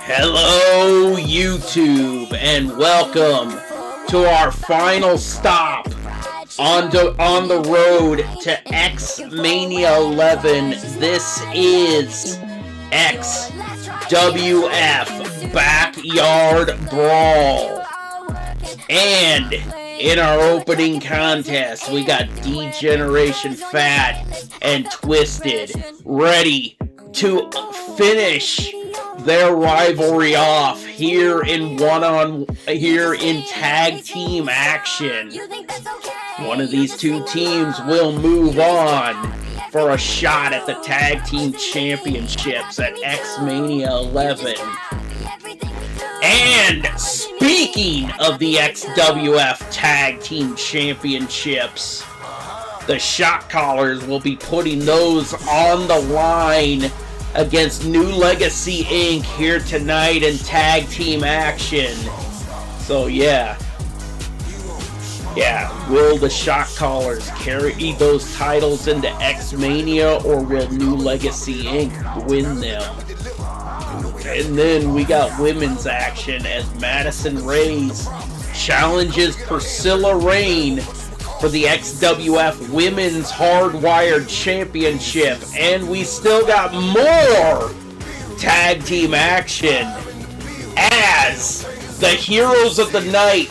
Hello, YouTube, and welcome to our final stop on the road to X-Mania 11. This is XWF Backyard Brawl. And in our opening contest, we got D-Generation Fat and Twisted ready to finish their rivalry off here in tag team action. One of these two teams will move on for a shot at the tag team championships at X-Mania 11. And speaking of the XWF tag team championships, the Shot Callers will be putting those on the line against New Legacy Inc. here tonight in tag team action. So yeah, will the Shot Callers carry those titles into X-Mania, or will New Legacy Inc. win them? And then we got women's action as Madison Rayes challenges Priscilla Rain for the XWF Women's Hardwired Championship. And we still got more tag team action as the heroes of the night,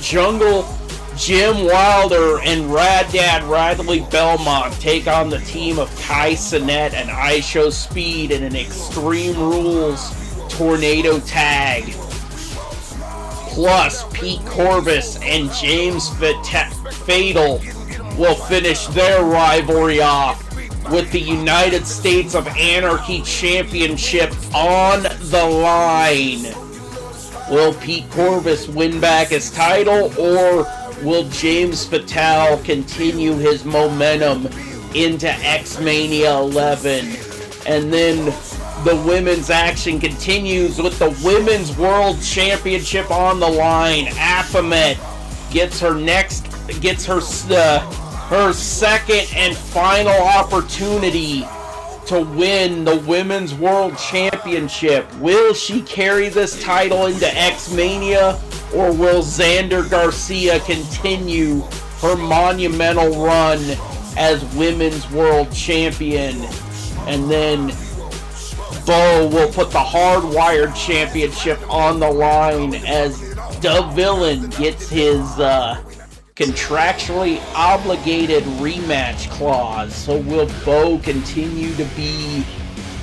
Jungle Jim Wilder and Rad Dad Radley Belmont, take on the team of Kai Cenat and iShow Speed in an Extreme Rules Tornado Tag. Plus, Pete Corvus and James Fatal will finish their rivalry off with the United States of Anarchy Championship on the line. Will Pete Corvus win back his title, or will James Fatal continue his momentum into X-Mania 11? And then the women's action continues with the Women's World Championship on the line. Aphomet gets her second and final opportunity to win the Women's World Championship. Will she carry this title into X-Mania, or will Xander Garcia continue her monumental run as Women's World Champion? And then Bo will put the Hardwired Championship on the line as the Villain gets his contractually obligated rematch clause. So will Bo continue to be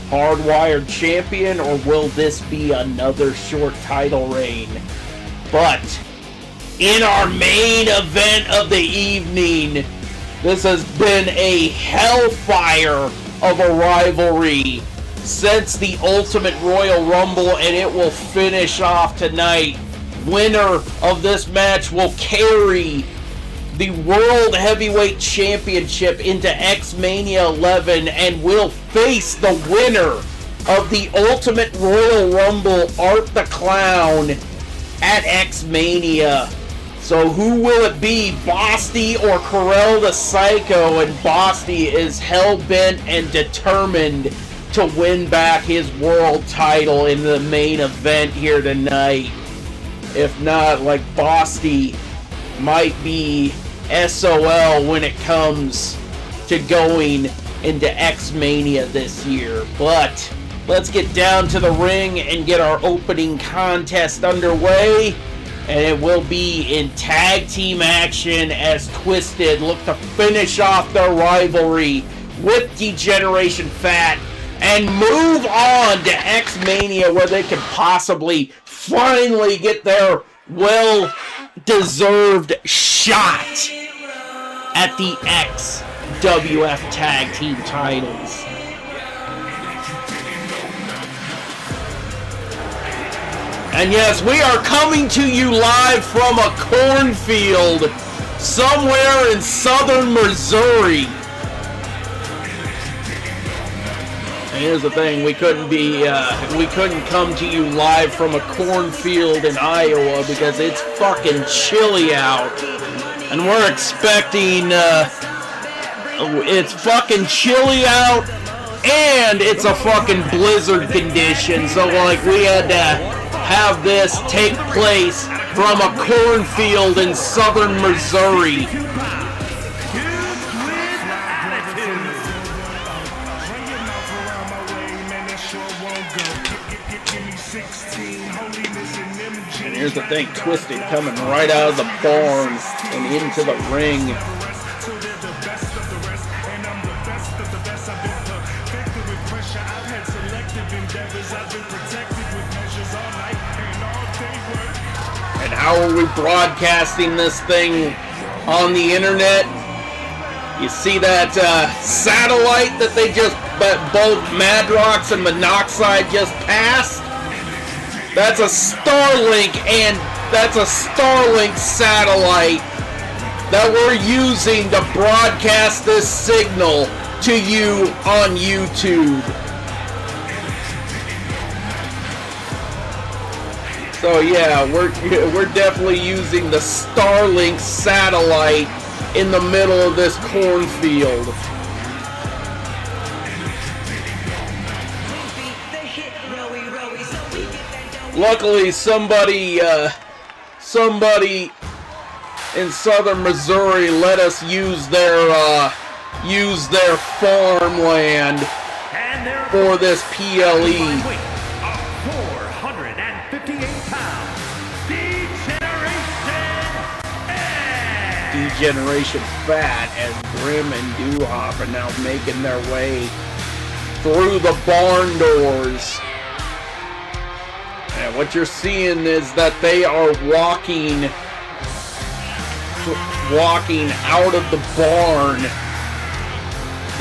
Hardwired Champion, or will this be another short title reign? But in our main event of the evening, this has been a hellfire of a rivalry since the Ultimate Royal Rumble, and it will finish off tonight. Winner of this match will carry the World Heavyweight Championship into X-Mania 11 and will face the winner of the Ultimate Royal Rumble, Art the Clown, at X-Mania. So who will it be, Basti or Corell the Psycho? And Basti is hell-bent and determined to win back his world title in the main event here tonight. If not, like, Basti might be SOL when it comes to going into X-Mania this year. But let's get down to the ring and get our opening contest underway. And it will be in tag team action as Twisted look to finish off their rivalry with D-Generation Fat and move on to X-Mania, where they can possibly finally get their well-deserved shot at the XWF tag team titles. And yes, we are coming to you live from a cornfield somewhere in southern Missouri. And here's the thing, we couldn't come to you live from a cornfield in Iowa because it's fucking chilly out. And we're expecting, it's fucking chilly out, and it's a fucking blizzard condition, so like we had to have this take place from a cornfield in southern Missouri. And here's the thing, Twisted coming right out of the barn and into the ring. And how are we broadcasting this thing on the internet? You see that satellite that they just, both Madrox and Monoxide just passed? That's a Starlink, and that's a Starlink satellite that we're using to broadcast this signal to you on YouTube. So yeah, we're definitely using the Starlink satellite in the middle of this cornfield. Luckily, somebody in southern Missouri let us use their farmland for this PLE. 458 pounds, Degeneration Fat, as Grim and Doo-Hop are now making their way through the barn doors. And what you're seeing is that they are walking out of the barn.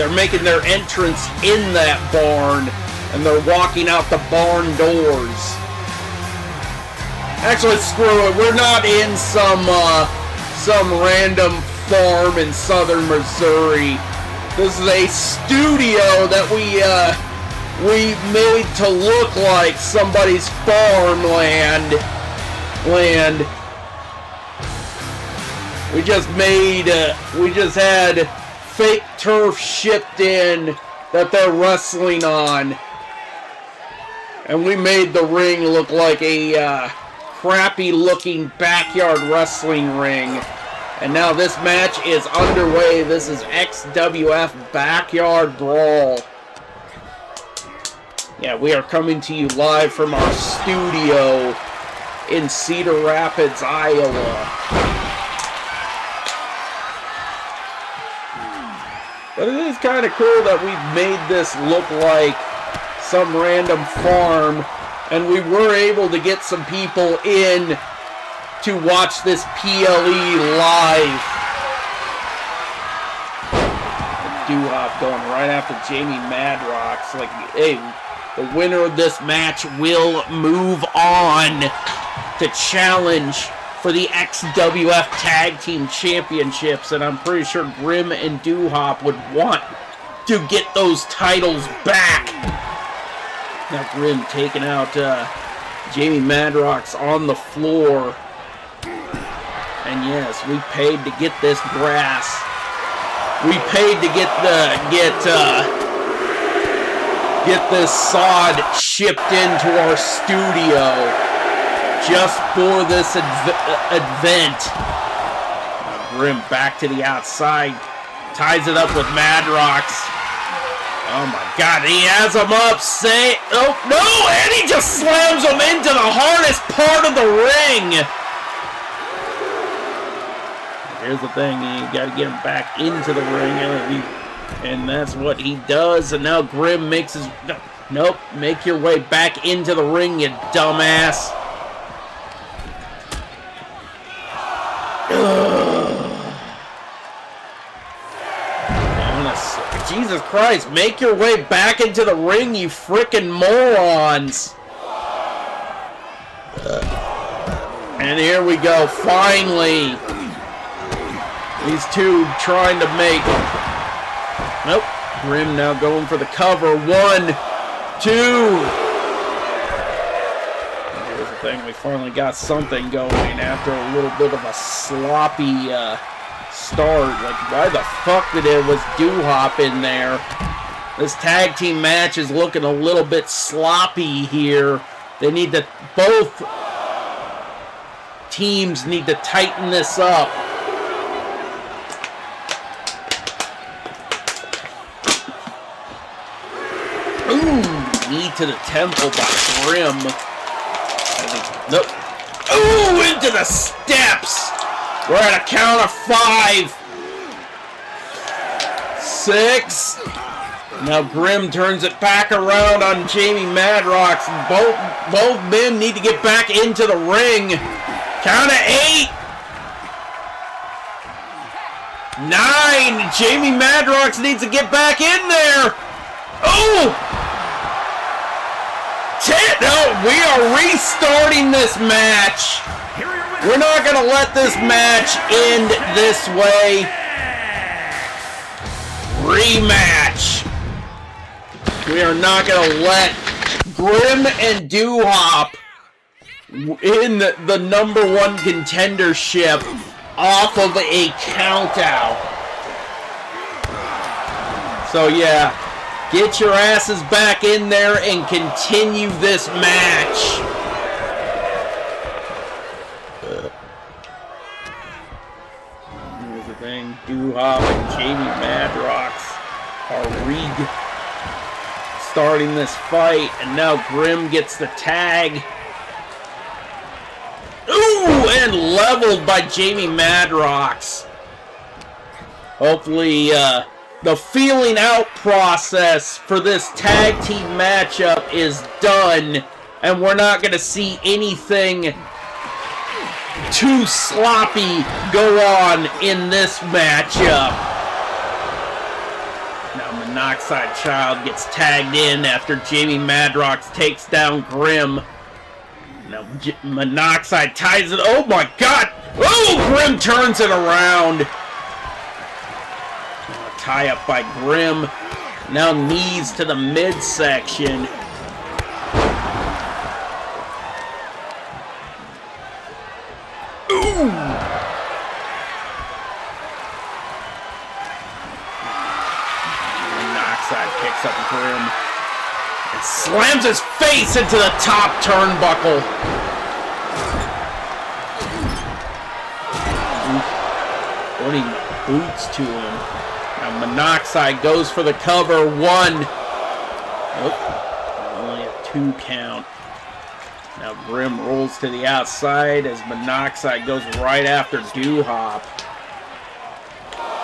They're making their entrance in that barn, and they're walking out the barn doors. Actually, screw it. We're not in some random farm in southern Missouri. This is a studio that we made to look like somebody's farmland. We just had fake turf shipped in that they're wrestling on, and we made the ring look like a crappy looking backyard wrestling ring. And now this match is underway. This is XWF Backyard Brawl. Yeah, we are coming to you live from our studio in Cedar Rapids, Iowa. But it is kind of cool that we've made this look like some random farm, and we were able to get some people in to watch this PLE live. Doo-Hop going right after Jamie Madrox. Like, hey, the winner of this match will move on to challenge for the XWF Tag Team Championships, and I'm pretty sure Grim and Doo-Hop would want to get those titles back. Now Grim taking out Jamie Madrox on the floor. And yes, we paid to get this grass. We paid to get this sod shipped into our studio just for this event. Grim back to the outside, ties it up with Madrox. Oh my God, he has him up. Oh no, and he just slams him into the hardest part of the ring. Here's the thing, you got to get him back into the ring, and that's what he does. And now Grim makes his... Nope, make your way back into the ring, you dumbass. Jesus Christ, make your way back into the ring, you frickin' morons. And here we go, finally. These two trying to make... Nope. Grim now going for the cover. 1, 2. Here's the thing. We finally got something going after a little bit of a sloppy start. Like, why the fuck was Doo-Hop in there? This tag team match is looking a little bit sloppy here. They need to, both teams need to tighten this up. Ooh, knee to the temple by Grim. Nope. Ooh, into the steps. We're at a count of 5. 6. Now Grim turns it back around on Jamie Madrox. Both men need to get back into the ring. Count of 8. 9. Jamie Madrox needs to get back in there. Oh! 10. No, we are restarting this match. We're not going to let this match end this way. Rematch. We are not going to let Grim and Doo-Hop in the number 1 contendership off of a countout. So yeah, get your asses back in there and continue this match. Here's the thing, Doo-Hop and Jamie Madrox are starting this fight, and now Grim gets the tag. Ooh, and leveled by Jamie Madrox. Hopefully, the feeling out process for this tag team matchup is done, and we're not going to see anything too sloppy go on in this matchup. Now Monoxide Child gets tagged in after Jamie Madrox takes down Grim. Now Monoxide ties it. Oh my god! Oh, Grim turns it around. Tie up by Grim. Now knees to the midsection. Ooh! Monoxide picks up Grim and slams his face into the top turnbuckle. Putting boots to him. Now Monoxide goes for the cover. 1. Nope. Only a 2 count. Now Grim rolls to the outside as Monoxide goes right after Doo-Hop.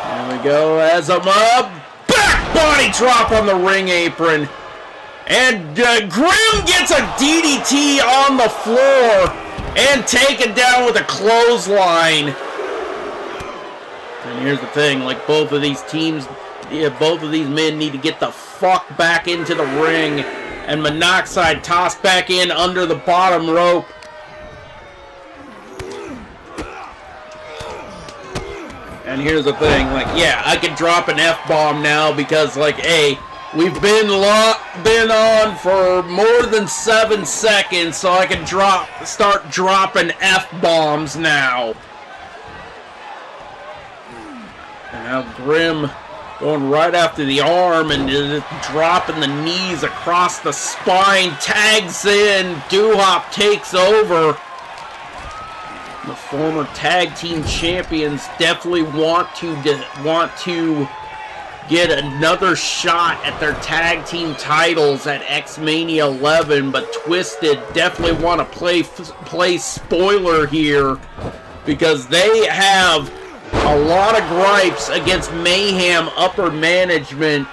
There we go. As a back body drop on the ring apron. And Grim gets a DDT on the floor and taken down with a clothesline. And here's the thing, like both of these teams, both of these men need to get the fuck back into the ring. And Monoxide tossed back in under the bottom rope. And here's the thing, like, yeah, I could drop an F-bomb now because, like, hey, we've been on for more than 7 seconds, so I can start dropping F-bombs now. And now Grim going right after the arm and just dropping the knees across the spine. Tags in. Doo-Hop takes over. The former tag team champions definitely want to get another shot at their tag team titles at X-Mania 11, but Twisted definitely want to play spoiler here because they have a lot of gripes against Mayhem upper management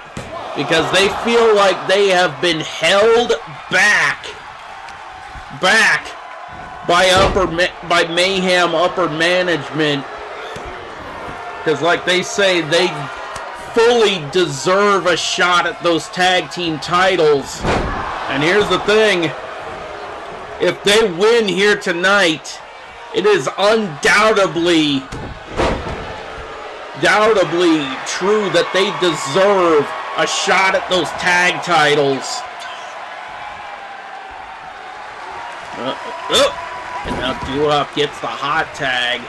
because they feel like they have been held back by Mayhem upper management because, like they say, they fully deserve a shot at those tag team titles. And here's the thing, if they win here tonight, it is undoubtedly true that they deserve a shot at those tag titles. And now Doo-Hop gets the hot tag.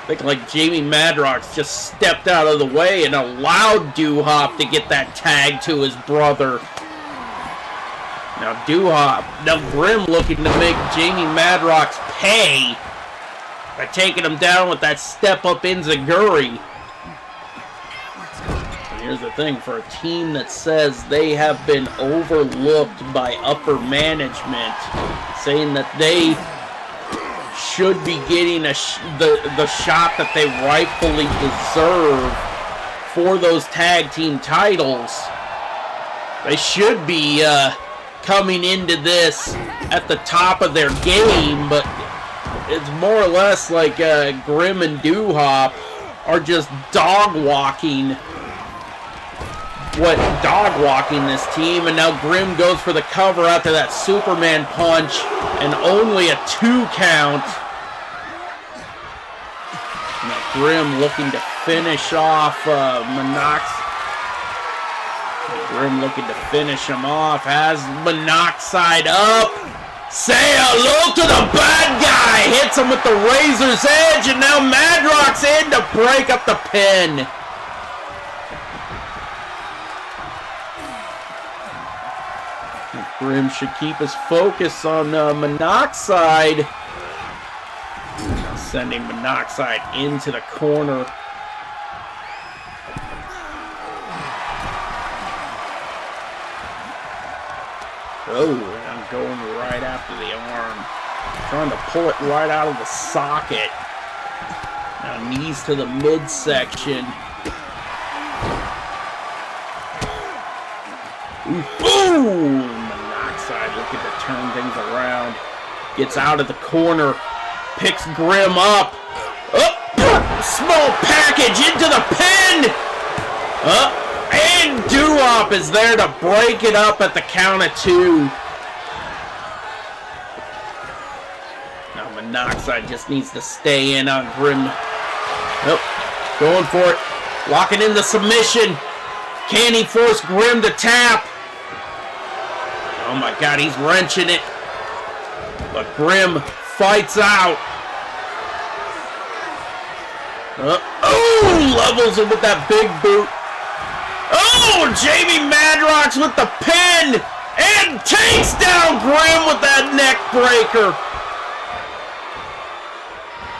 Looked like Jamie Madrox just stepped out of the way and allowed Doo-Hop to get that tag to his brother. Now Grim looking to make Jamie Madrox pay by taking him down with that step-up Enziguri. Here's the thing, for a team that says they have been overlooked by upper management, saying that they should be getting the shot that they rightfully deserve for those tag team titles, they should be coming into this at the top of their game, but it's more or less like Grim and Doo-Hop are just dog-walking this team, and now Grim goes for the cover after that Superman punch, and only a 2 count. Now Grim looking to finish off Grim looking to finish him off, has Monoxide up. Say hello to the bad guy! Hits him with the razor's edge, and now Madrox in to break up the pin. Grim should keep his focus on Monoxide. Now sending Monoxide into the corner. Oh, and I'm going right after the arm. Trying to pull it right out of the socket. Now knees to the midsection. Ooh! Monoxide looking to turn things around. Gets out of the corner. Picks Grim up. Small package into the pin! And Doo-Hop is there to break it up at the count of 2. Now Monoxide just needs to stay in on Grim. Nope. Going for it. Locking in the submission. Can he force Grim to tap? Oh my god, he's wrenching it. But Grim fights out. Levels him with that big boot. Oh, Jamie Madrox with the pin. And takes down Grim with that neck breaker.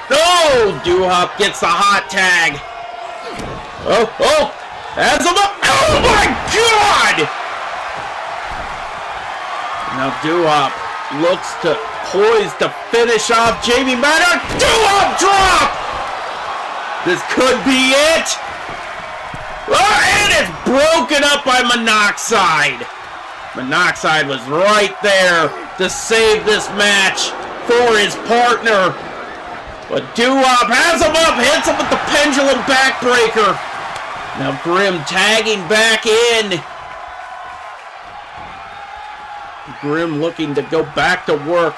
Oh, Doo-Hop gets the hot tag. Has him up. Oh my god! Now Doo-Hop looks to poised to finish off Jamie Madrox. Doo-Hop drop! This could be it. And it's broken up by Monoxide. Monoxide was right there to save this match for his partner. But Doo-Hop has him up, hits him with the pendulum backbreaker. Now Grim tagging back in. Grim looking to go back to work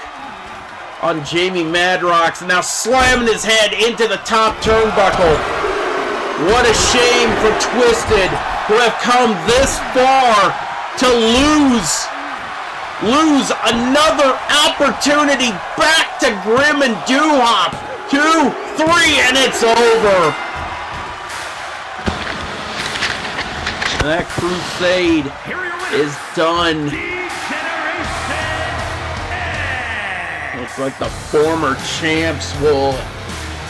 on Jamie Madrox. Now slamming his head into the top turnbuckle. What a shame for Twisted, who have come this far to lose another opportunity back to Grim and Doo-Hop. 2, 3, and it's over. That crusade is done. Looks like the former champs will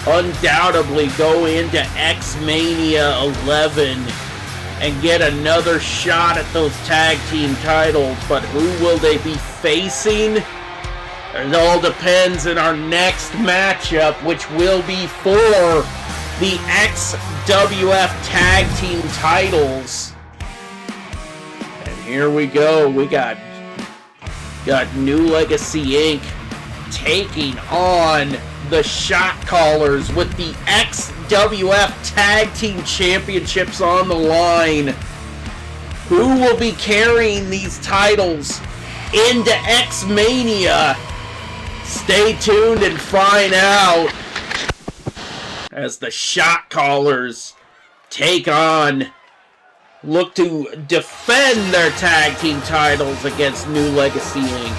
undoubtedly go into X-Mania 11 and get another shot at those tag team titles, but who will they be facing? It all depends in our next matchup, which will be for the XWF tag team titles. And here we go. We got New Legacy Inc. taking on the Shot Callers with the XWF Tag Team Championships on the line. Who will be carrying these titles into X-Mania? Stay tuned and find out as the Shot Callers look to defend their tag team titles against New Legacy Inc.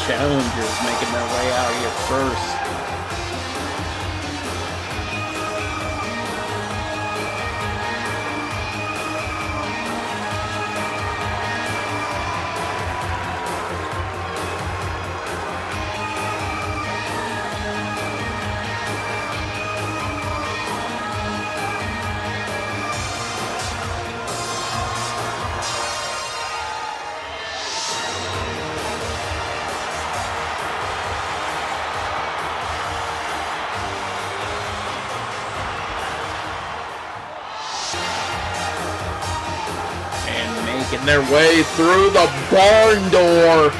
challengers making their way out here first. Making their way through the barn door.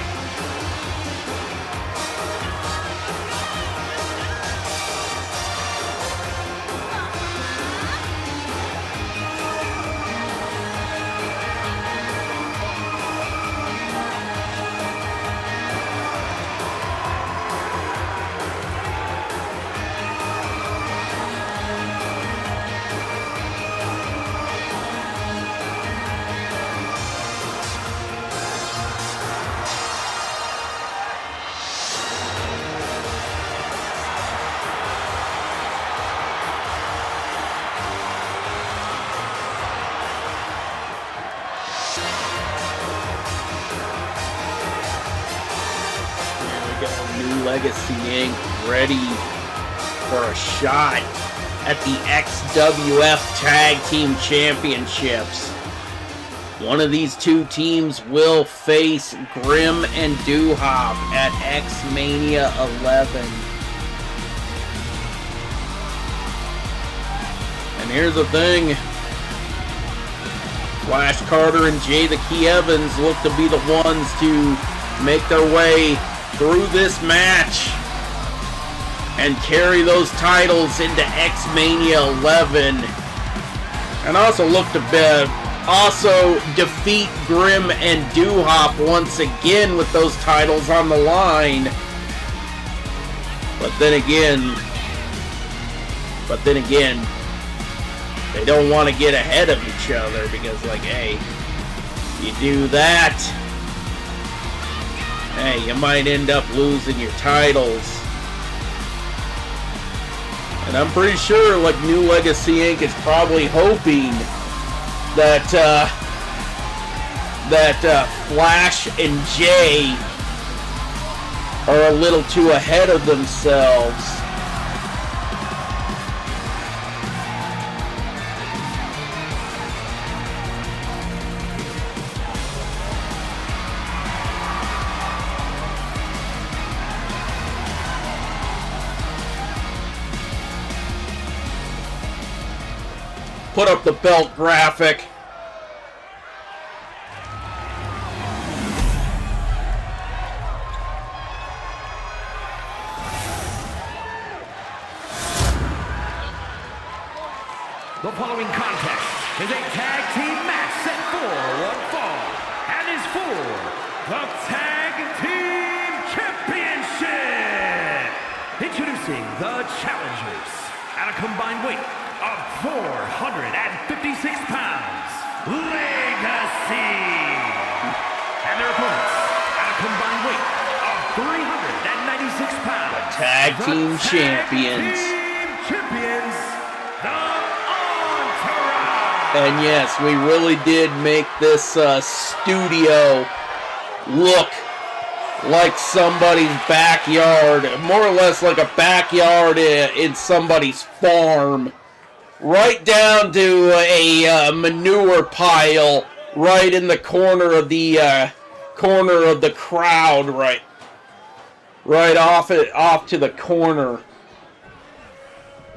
New Legacy Inc. ready for a shot at the XWF Tag Team Championships. One of these two teams will face Grim and Doo-Hop at X-Mania 11. And here's the thing. Flash Carter and Jay the Key Evans look to be the ones to make their way through this match and carry those titles into X-Mania 11, and also look to defeat Grim and Doo-Hop once again with those titles on the line. But then again, they don't want to get ahead of each other because, like, hey, you do that, hey, you might end up losing your titles. And I'm pretty sure, like, New Legacy Inc. is probably hoping that Flash and Jay are a little too ahead of themselves. Put up the belt graphic. The following contest is a tag team match set for one fall and is for the Tag Team Championship. Introducing the challengers at a combined weight of 456 pounds, Legacy. And their opponents at a combined weight of 396 pounds, Tag Team Champions. And yes, we really did make this studio look like somebody's backyard, more or less like a backyard in somebody's farm. Right down to a manure pile right in the corner of the crowd, right off to the corner.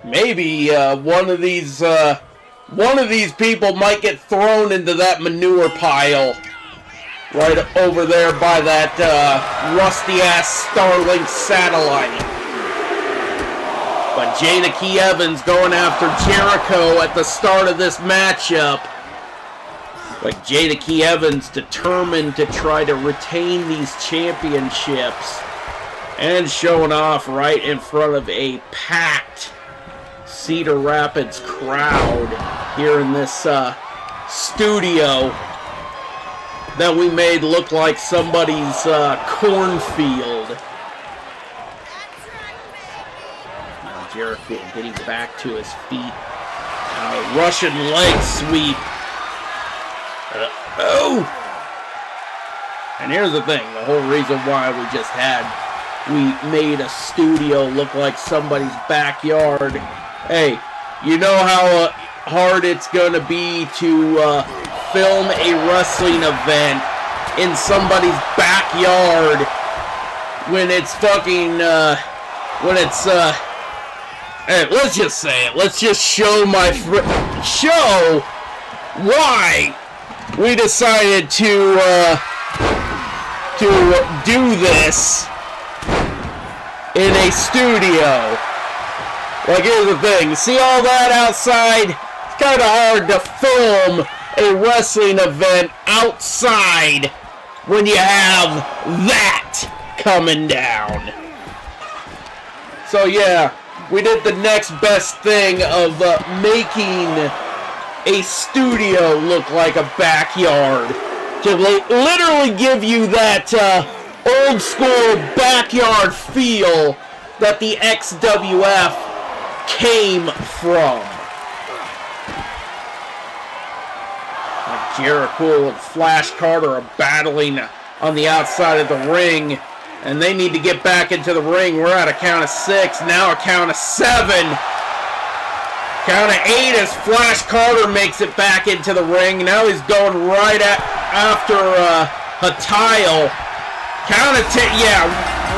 Maybe one of these people might get thrown into that manure pile right over there by that rusty-ass Starlink satellite. But Jay the Key Evans going after Jericho at the start of this matchup. But Jay the Key Evans determined to try to retain these championships and showing off right in front of a packed Cedar Rapids crowd here in this studio. that we made look like somebody's cornfield. Now Jericho getting back to his feet. Russian leg sweep. Oh! And here's the thing, the whole reason why we made a studio look like somebody's backyard. Hey, you know how hard it's gonna be to film a wrestling event in somebody's backyard when it's fucking, hey, let's just say it. Let's just show show why we decided to do this in a studio. Like, here's the thing. See all that outside? It's kind of hard to film a wrestling event outside when you have that coming down. So, yeah, we did the next best thing of making a studio look like a backyard. To literally give you that old school backyard feel that the XWF came from. Like Jericho and Flash Carter are battling on the outside of the ring, and they need to get back into the ring. We're at a count of 6, now a count of 7. Count of 8 as Flash Carter makes it back into the ring. Now he's going right after a tile. Count of 10. Yeah,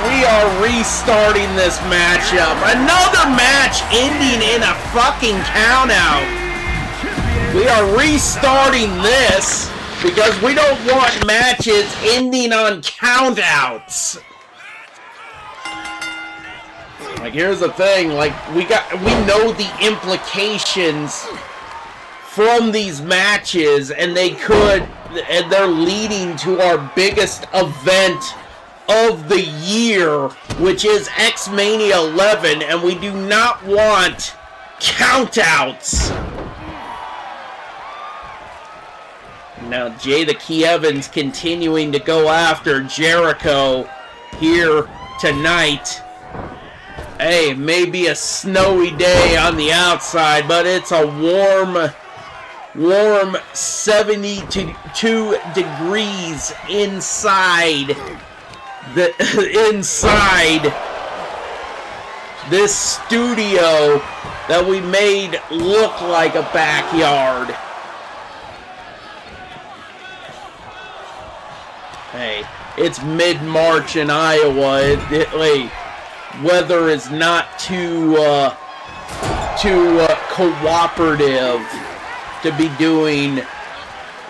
we are restarting this matchup. Another match ending in a fucking countout. We are restarting this because we don't want matches ending on countouts. Like, here's the thing, like, we know the implications from these matches, and they're leading to our biggest event of the year, which is X-Mania 11, and we do not want countouts. Now, Jay the Key Evans continuing to go after Jericho here tonight. Hey, it may be a snowy day on the outside, but it's a warm 72 degrees inside inside this studio that we made look like a backyard. Hey, it's mid-March in Iowa. Weather is not too cooperative to be doing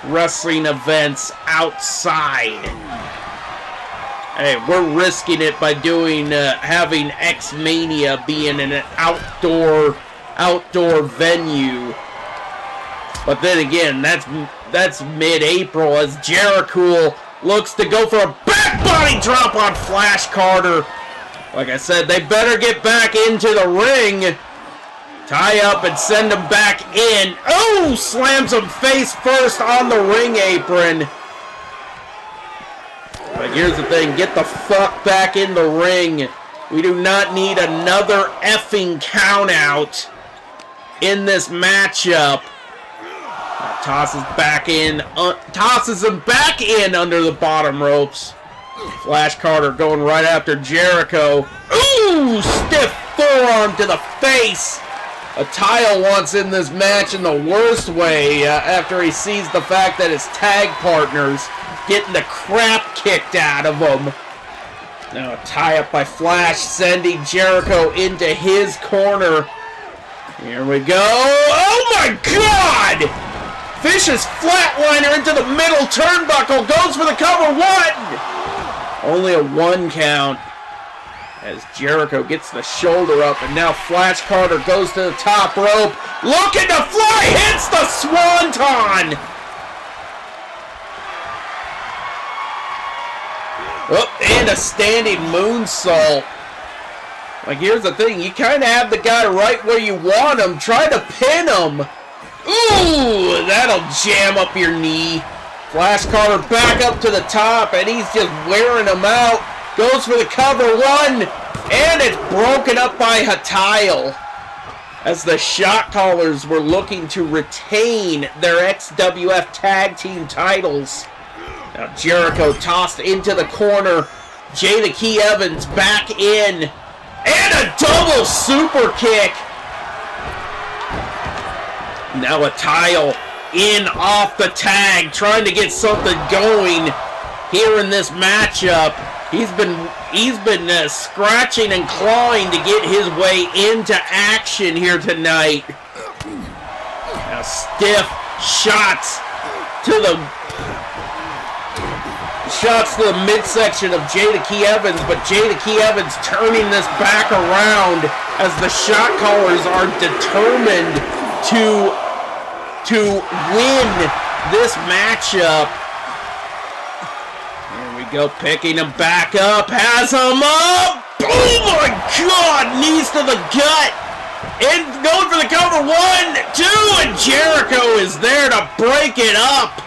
wrestling events outside. Hey, we're risking it by having X-Mania being in an outdoor venue. But then again, that's mid-April as Jericho looks to go for a back body drop on Flash Carter. Like I said, they better get back into the ring. Tie up and send him back in. Oh! Slams him face first on the ring apron. But here's the thing. Get the fuck back in the ring. We do not need another effing countout in this matchup. Tosses him back in under the bottom ropes. Flash Carter going right after Jericho. Ooh! Stiff forearm to the face. A tile wants in this match in the worst way after he sees the fact that his tag partner's getting the crap kicked out of him. Now a tie up by Flash, sending Jericho into his corner. Here we go. Oh my God! Vicious flatliner into the middle turnbuckle. Goes for the cover. 1! Only a 1 count. As Jericho gets the shoulder up, and now Flash Carter goes to the top rope. Looking to fly, hits the swanton! Oh, and a standing moonsault. Like, here's the thing. You kind of have the guy right where you want him. Try to pin him. Ooh, that'll jam up your knee. Flash Carter back up to the top, and he's just wearing him out. Goes for the cover, one, and it's broken up by Hatile, as the shot callers were looking to retain their XWF tag team titles. Now Jericho tossed into the corner. Jay the Key Evans back in, and a double super kick. Now Hatile in off the tag, trying to get something going here in this matchup. He's been scratching and clawing to get his way into action here tonight. Now stiff shots to the midsection of Jay the Key Evans, but Jay the Key Evans turning this back around as the shot callers are determined to win this matchup. Here we go, picking him back up, has him up. Oh my God, knees to the gut. And going for the cover, 1, 2, and Jericho is there to break it up.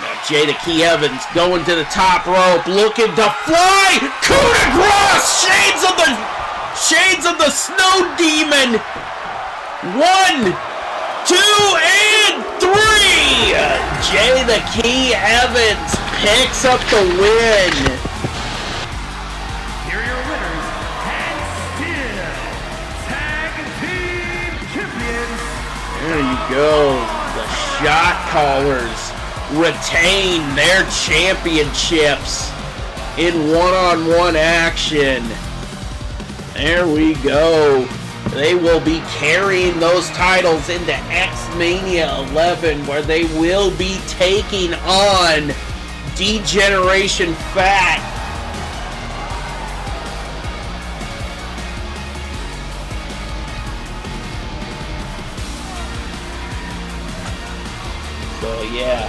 Now Jay the Key Evans going to the top rope, looking to fly. Coup de grace, shades of the snow demon. 1, 2, and 3! Jay the Key Evans picks up the win. Here are your winners, and still tag team champions. There you go. The shot callers retain their championships in one-on-one action. There we go. They will be carrying those titles into X-Mania 11, where they will be taking on D-Generation Fat. So yeah,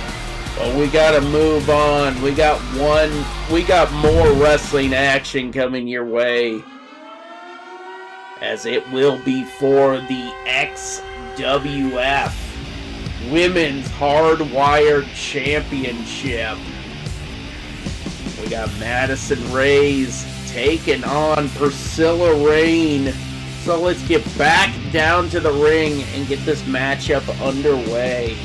but we gotta move on. We got more wrestling action coming your way, as it will be for the XWF Women's Hardwired Championship. We got Madison Ray's taking on Priscilla Rain. So let's get back down to the ring and get this matchup underway.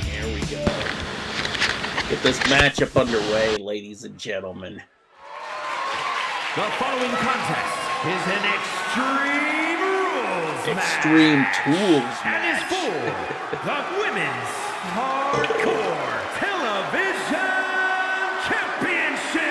Here we go. Get this matchup underway, ladies and gentlemen. The following contest is an Extreme Rules Extreme match. Tools And is match. for the Women's Hardcore Television Championship.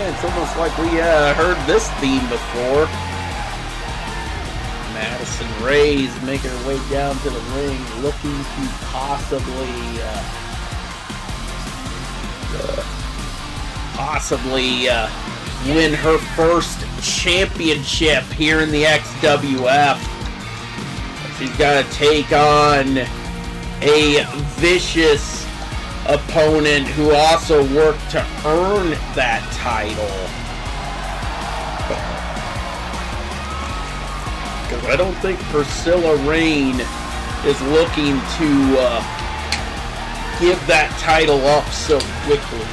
It's almost like we heard this theme before. Madison Ray's making her way down to the ring, looking to possibly win her first championship here in the XWF. She's got to take on a vicious opponent who also worked to earn that title. Because I don't think Priscilla Rain is looking to give that title up so quickly.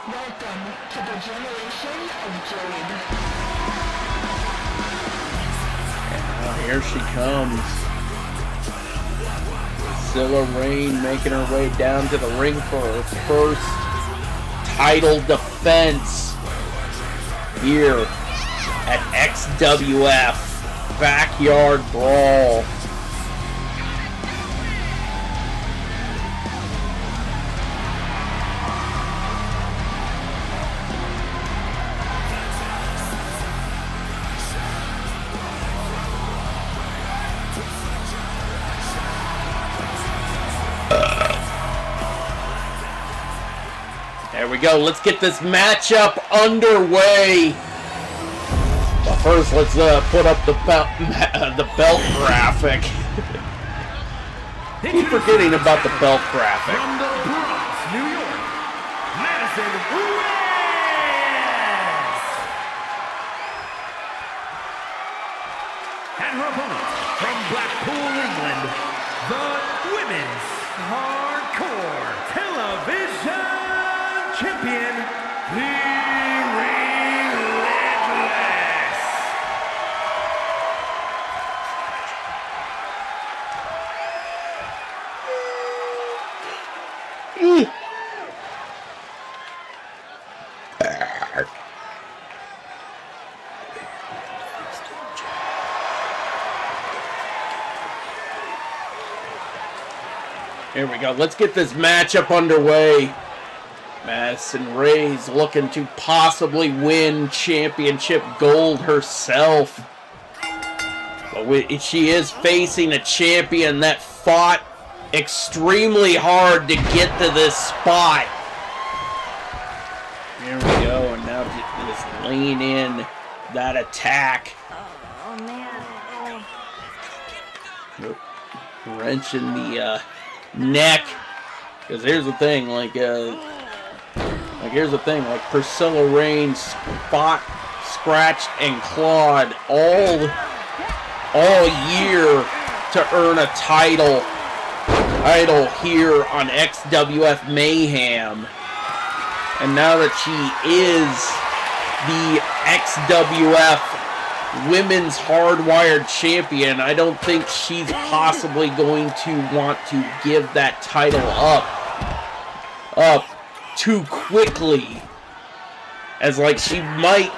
Welcome to the generation of Jade. Now here she comes. Priscilla Rain making her way down to the ring for her first title defense here at XWF Backyard Brawl. go. Let's get this matchup underway. But first, let's put up the belt graphic. Keep forgetting about the belt graphic. From the Bronx, New York, Madison Reyes. And her opponent from Blackpool, England, the Women's Hardcore Television Champion, the Relentless. Here we go. Let's get this matchup underway. Madison Reyes looking to possibly win championship gold herself. But she is facing a champion that fought extremely hard to get to this spot. Here we go, and now just lean in that attack. Oh, man. Wrenching the neck. Because here's the thing, here's the thing, Priscilla Reigns fought, scratched, and clawed all year to earn a title here on XWF Mayhem. And now that she is the XWF Women's Hardwired Champion, I don't think she's possibly going to want to give that title up too quickly. As she might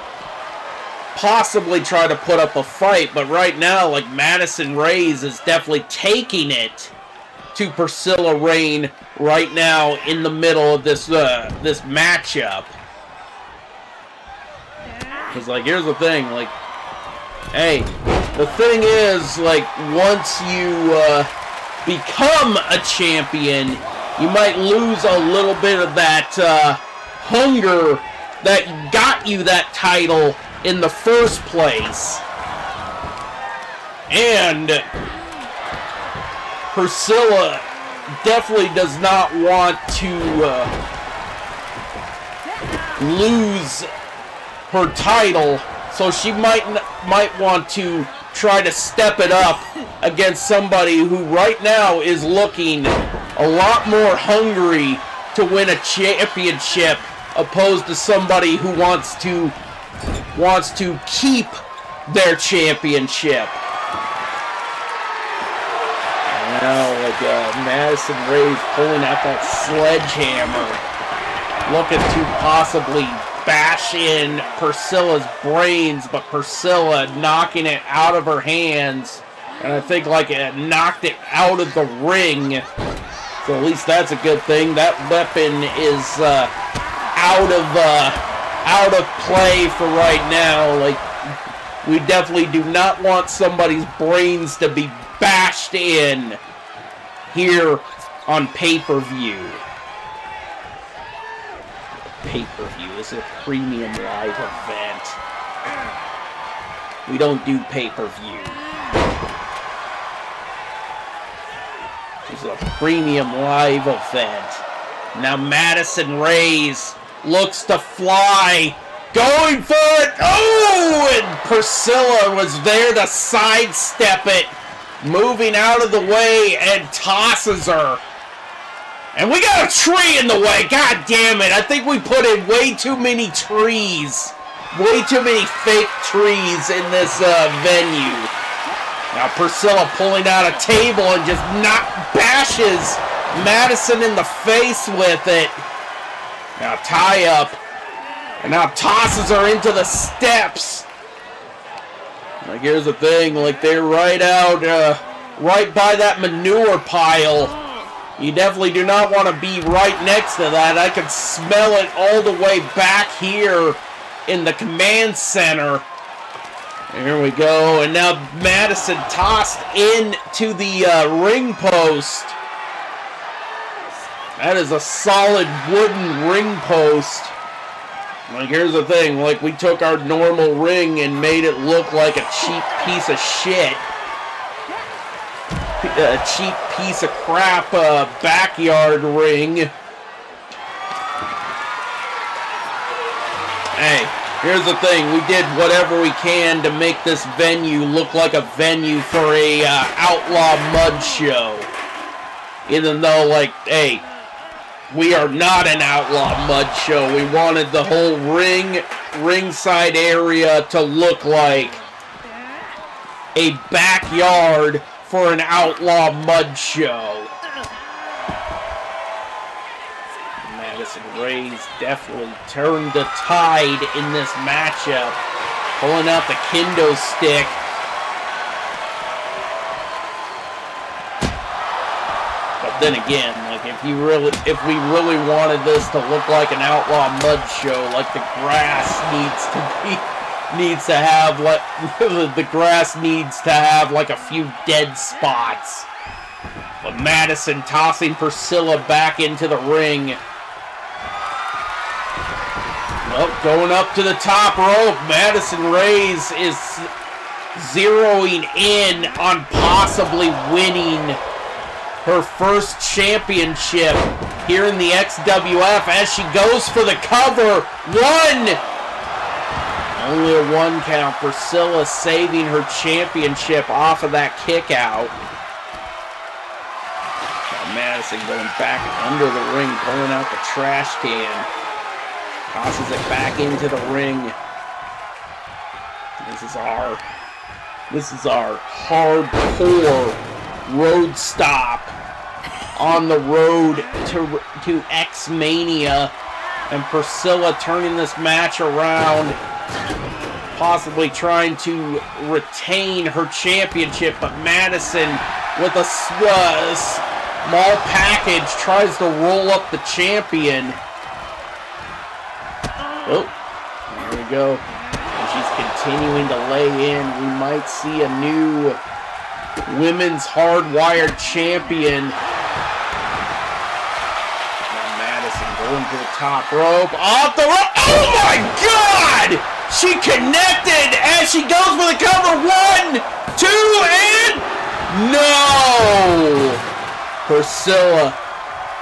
possibly try to put up a fight, but right now, Madison Reyes is definitely taking it to Priscilla Reigns right now in the middle of this this matchup. Because here's the thing, hey, the thing is, once you become a champion, you might lose a little bit of that hunger that got you that title in the first place. And Priscilla definitely does not want to lose her title, so she might want to try to step it up against somebody who right now is looking a lot more hungry to win a championship, opposed to somebody who wants to keep their championship. Now, Madison Reyes pulling out that sledgehammer, looking to possibly bash in Priscilla's brains, but Priscilla knocking it out of her hands, and I think it knocked it out of the ring. So at least that's a good thing. That weapon is out of play for right now. We definitely do not want somebody's brains to be bashed in here on pay-per-view. Pay-per-view. This is a premium live event. We don't do pay-per-view. This is a premium live event. Now Madison Reyes looks to fly. Going for it! Oh! And Priscilla was there to sidestep it. Moving out of the way and tosses her. And we got a tree in the way. God damn it. I think we put in way too many trees. Way too many fake trees in this venue. Now Priscilla pulling out a table and just bashes Madison in the face with it. Now tie up. And now tosses her into the steps. Here's the thing, they're right by that manure pile. You definitely do not want to be right next to that. I can smell it all the way back here in the command center. Here we go, and now Madison tossed into the ring post. That is a solid wooden ring post. Like, here's the thing. Like, we took our normal ring and made it look like a cheap piece of shit. A cheap piece of crap backyard ring. Hey, here's the thing. We did whatever we can to make this venue look like a venue for a outlaw mud show. Even though, like, hey, we are not an outlaw mud show. We wanted the whole ringside area to look like a backyard for an outlaw mud show. Madison Ray's definitely turned the tide in this matchup. Pulling out the kendo stick. But then again, like if we really wanted this to look like an outlaw mud show, like the grass needs to have like a few dead spots. But Madison tossing Priscilla back into the ring. Well, going up to the top rope, Madison Ray's is zeroing in on possibly winning her first championship here in the XWF as she goes for the cover. One! Only a 1 count. Priscilla saving her championship off of that kick out. Madison going back under the ring, pulling out the trash can. Tosses it back into the ring. This is our hardcore road stop on the road to X-Mania. And Priscilla turning this match around, possibly trying to retain her championship, but Madison with a small package tries to roll up the champion. Oh, there we go. And she's continuing to lay in. We might see a new women's hardwired champion. Now Madison going to the top rope. Off the rope. Oh my God! She connected as she goes for the cover. 1, 2, and no! Priscilla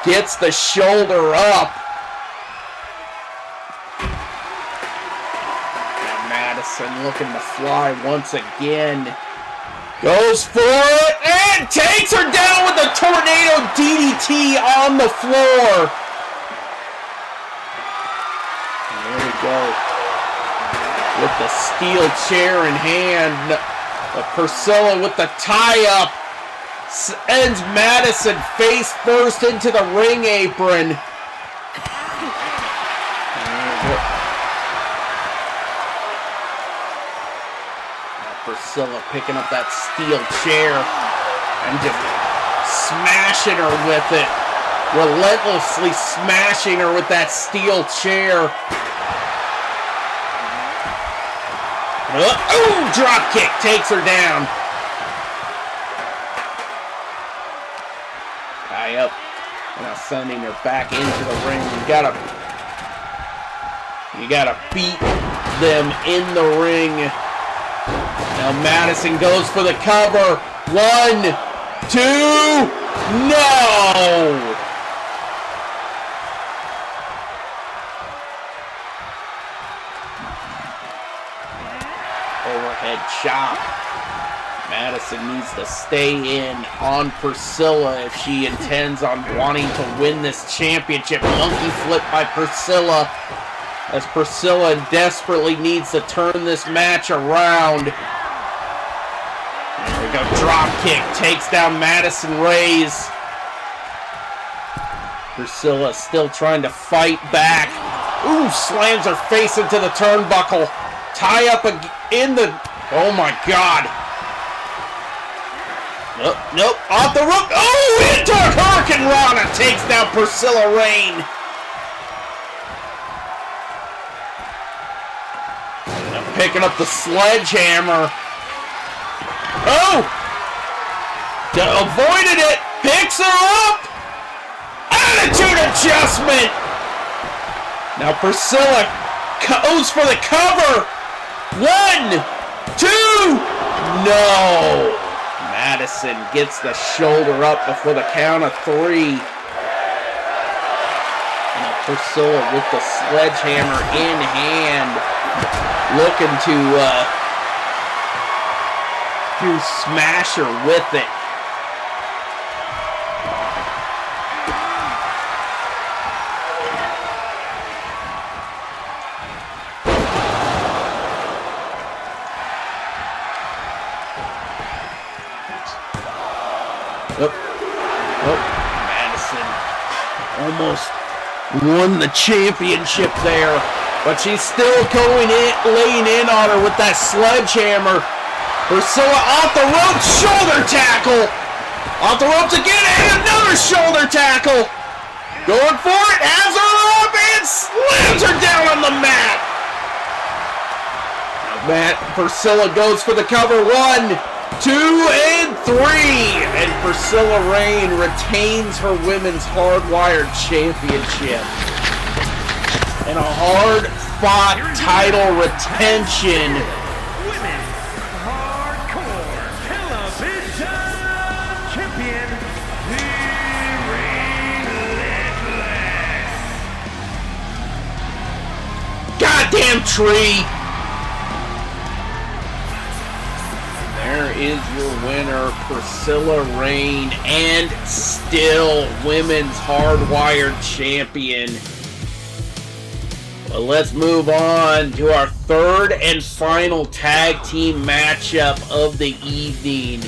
gets the shoulder up. Looking to fly once again. Goes for it and takes her down with a tornado DDT on the floor. There we go. With the steel chair in hand. Priscilla with the tie-up sends Madison face first into the ring apron. Priscilla picking up that steel chair and just smashing her with it. Relentlessly smashing her with that steel chair. Oh, drop kick takes her down. Tie up. Now sending her back into the ring. You gotta beat them in the ring. Now Madison goes for the cover. 1, 2, no! Overhead chop. Madison needs to stay in on Priscilla if she intends on wanting to win this championship. Monkey flip by Priscilla as Priscilla desperately needs to turn this match around. There we go, drop kick takes down Madison Ray's. Priscilla still trying to fight back. Ooh, slams her face into the turnbuckle. Tie up in the, oh my God. Nope, off the rope. Oh, into a Hurricane Rana takes down Priscilla Rain. Picking up the sledgehammer. Oh! Avoided it. Picks her up. Attitude adjustment. Now Priscilla goes for the cover. 1, 2, no. Madison gets the shoulder up before the count of 3. Now Priscilla with the sledgehammer in hand, looking to smash her with it. Madison almost won the championship there, but she's still laying in on her with that sledgehammer. Priscilla off the ropes, shoulder tackle. Off the ropes again, and another shoulder tackle. Going for it, has her up, and slams her down on the mat. Priscilla goes for the cover. 1, 2, and 3. And Priscilla Rain retains her women's hardwired championship. And a hard-fought title retention. Women's Hardcore Television Champion, the Relentless. Goddamn tree! There is your winner, Priscilla Rain, and still women's hardwired champion. Well, let's move on to our third and final tag team matchup of the evening.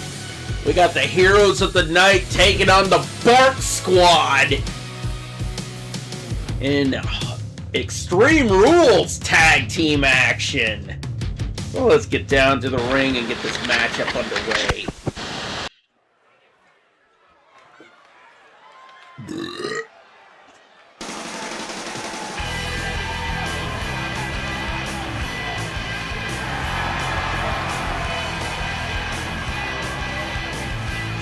We got the Heroes of the Night taking on the Bark Squad in Extreme Rules tag team action. Well, let's get down to the ring and get this matchup underway.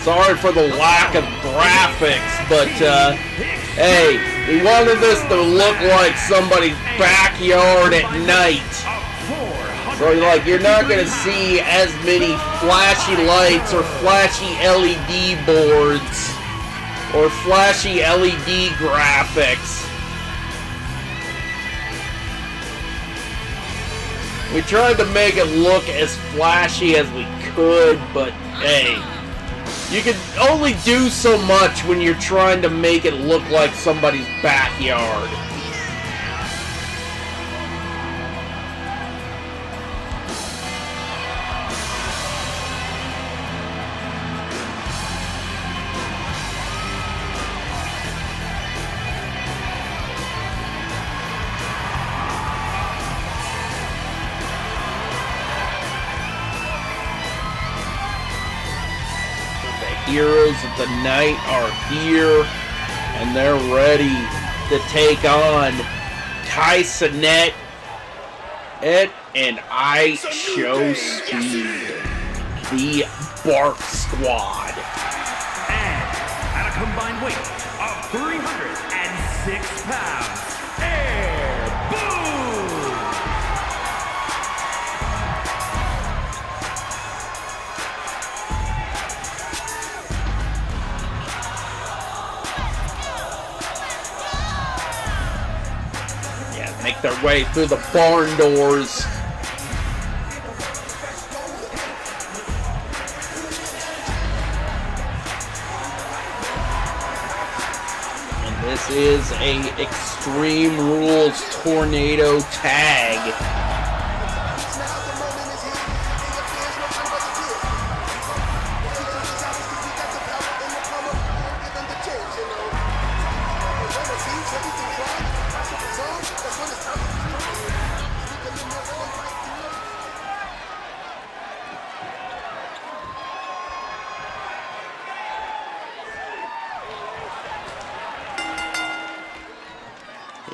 Sorry for the lack of graphics, but hey, we wanted this to look like somebody's backyard at night. So you're not going to see as many flashy lights or flashy LED boards or flashy LED graphics. We tried to make it look as flashy as we could, but hey, you can only do so much when you're trying to make it look like somebody's backyard. Heroes of the Night are here, and they're ready to take on Kai Cenat and I Show Speed, the Bark Squad. And at a combined weight of 306 pounds, Air Boom! Make their way through the barn doors. And this is a Extreme Rules Tornado Tag.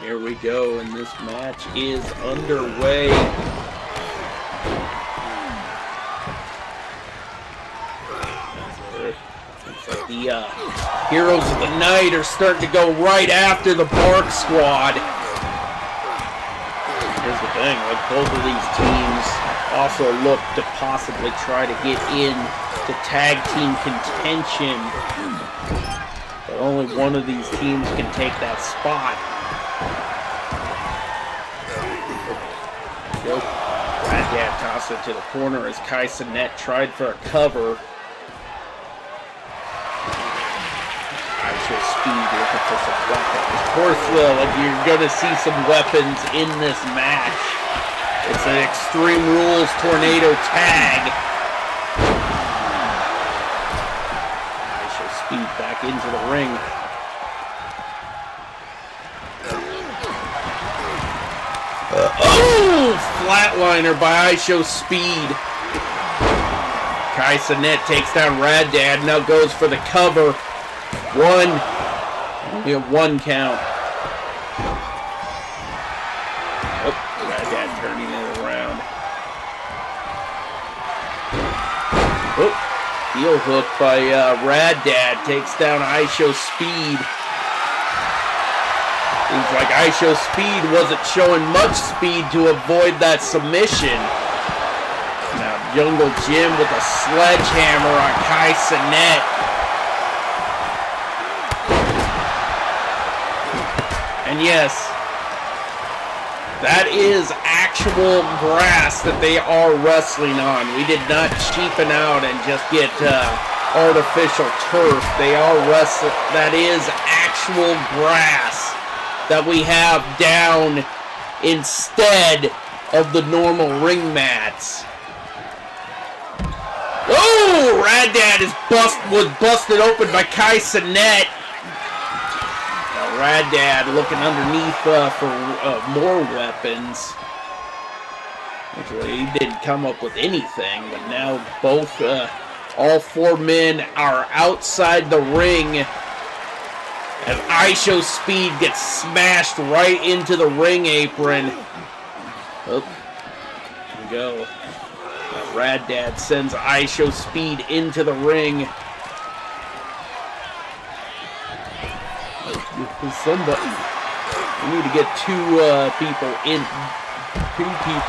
Here we go, and this match is underway. Looks like the Heroes of the Night are starting to go right after the Bark Squad. Here's the thing, like both of these teams also look to possibly try to get in to tag team contention. But only one of these teams can take that spot. Nope. Raddad tossed it to the corner as Kai Cenat tried for a cover. Aisha Speed looking for some weapons. Of course, like you're going to see some weapons in this match. It's an Extreme Rules Tornado Tag. Aisha Speed back into the ring. Flatliner by Aisha Speed. Kai Cenat takes down Raddad, now goes for the cover. Only a 1 count. Oh, Raddad turning it around. Oh, heel hook by Raddad takes down Aisha Speed. Seems like Aisha Speed wasn't showing much speed to avoid that submission. Now Jungle Jim with a sledgehammer on Kai Cenat. And yes, that is actual grass that they are wrestling on. We did not cheapen out and just get artificial turf. They are wrestling. That is actual grass that we have down instead of the normal ring mats. Oh, Raddad was busted open by Kai Cenat. Now Raddad looking underneath for more weapons. Actually, he didn't come up with anything, but now both, all 4 men are outside the ring. And Aisha Speed gets smashed right into the ring apron. Oh, there we go. Now Raddad sends Aisha Speed into the ring. Somebody, we need to get 2 people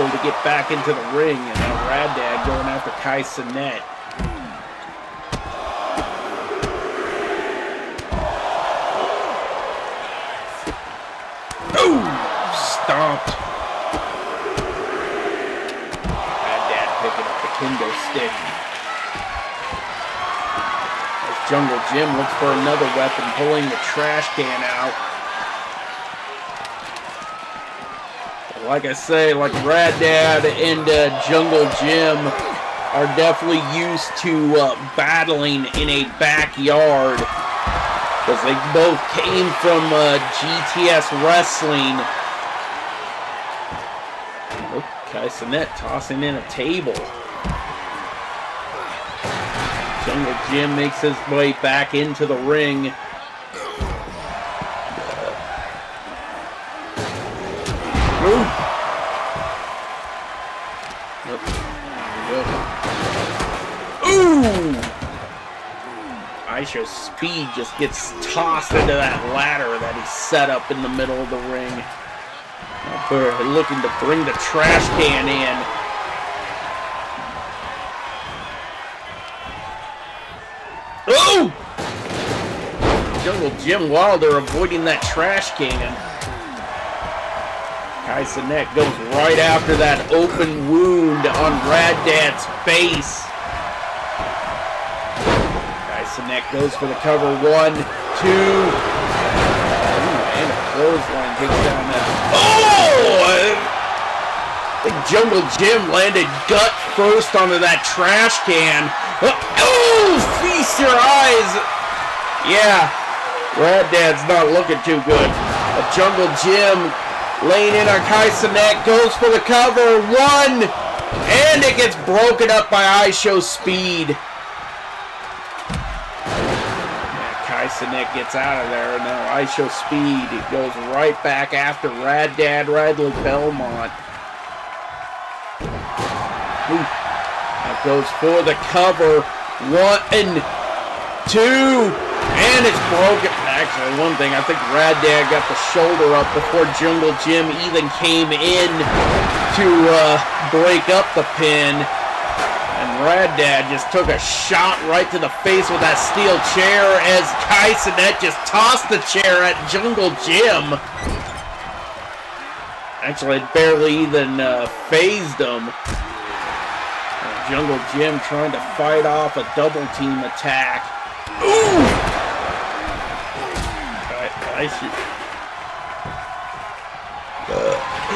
to get back into the ring. And now Raddad going after Kai Cenat. Stomped. Raddad picking up the kendo stick. As Jungle Jim looks for another weapon, pulling the trash can out. But like I say, like Raddad and Jungle Jim are definitely used to battling in a backyard. Because they both came from GTS Wrestling. Oh, Kai Cenat tossing in a table. Jungle Jim makes his way back into the ring. Aisha Speed just gets tossed into that ladder that he set up in the middle of the ring. Now, looking to bring the trash can in. Oh! Jungle Jim Wilder avoiding that trash can. Kai Cenat goes right after that open wound on Raddad's face. Cenat goes for the cover. 1, 2. Ooh, and a clothesline takes down that. Oh! I think Jungle Jim landed gut first onto that trash can. Oh! Feast your eyes! Yeah, Raddad's not looking too good. But Jungle Jim laying in on Kai Cenat goes for the cover. 1! And it gets broken up by Aisha Speed. Kai Cenat gets out of there. Now Aisha Speed goes right back after Raddad Radley Belmont. That goes for the cover. 1, 2. And it's broken. Actually, one thing, I think Rad Dad got the shoulder up before Jungle Jim even came in to break up the pin. And Rad Dad just took a shot right to the face with that steel chair as Kai Cenat just tossed the chair at Jungle Jim. Actually, it barely even phased him. Jungle Jim trying to fight off a double team attack. Ooh!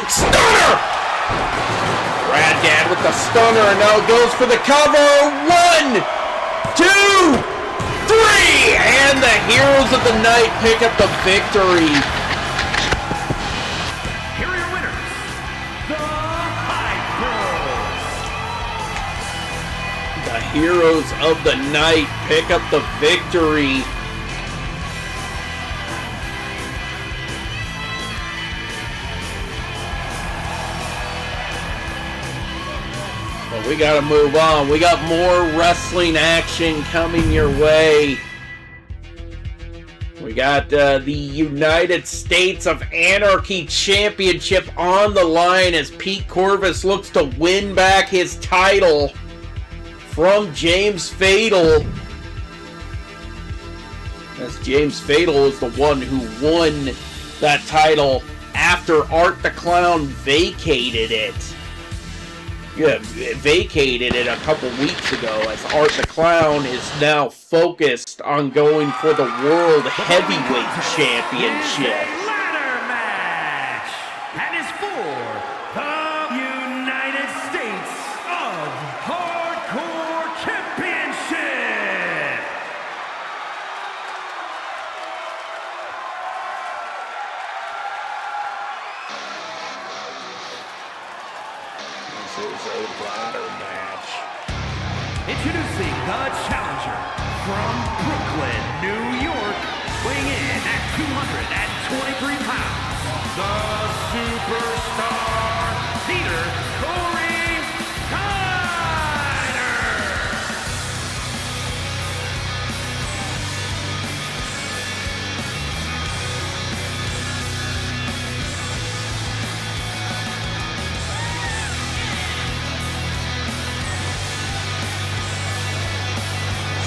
Stunner! Rad Dad with the stunner, and now goes for the cover. 1, 2, 3! And the heroes of the night pick up the victory. Here are your winners, the Hype Bros. The heroes of the night pick up the victory. But we gotta move on. We got more wrestling action coming your way. We got the United States of Anarchy Championship on the line as Pete Corvus looks to win back his title from James Fatal. As James Fatal is the one who won that title after Art the Clown vacated it. Yeah, vacated it a couple weeks ago as Art the Clown is now focused on going for the World Heavyweight Championship. Ladder match, and is for the United States of Hardcore Championship. This is a ladder match. Introducing the challenger from Brooklyn, New York, weighing in at 223 pounds, the superstar, Peter Corey Steiner.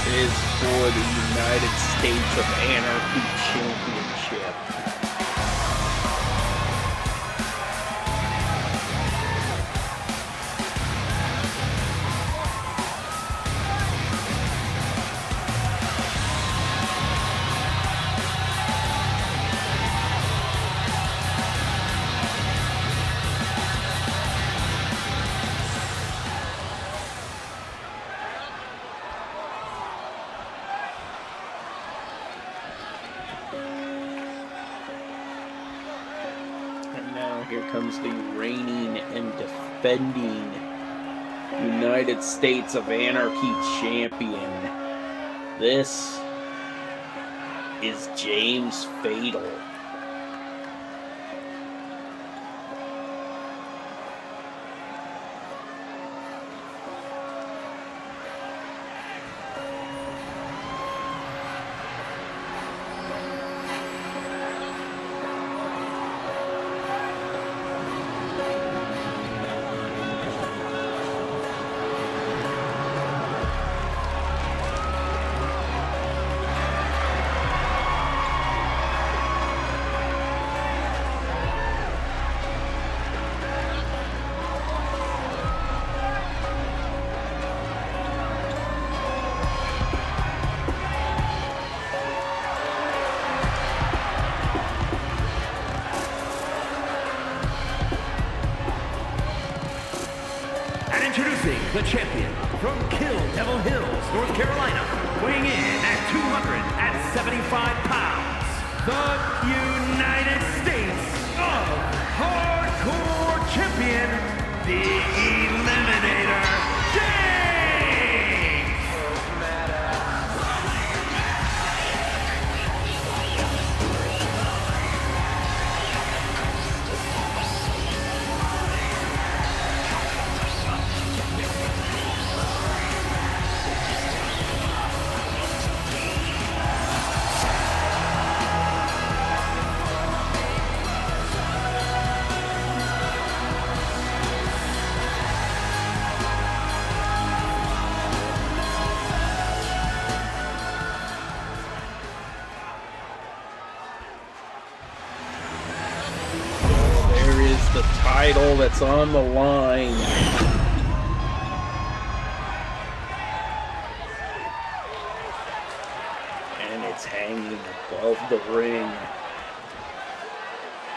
Is for the United States of Anarchy Championship. Here comes the reigning and defending United States of Anarchy champion. This is James Fatal. Introducing the champion from Kill Devil Hills, North Carolina, weighing in at 275 pounds, the United States of Hardcore Champion, the Eliminator, James! It's on the line. And it's hanging above the ring.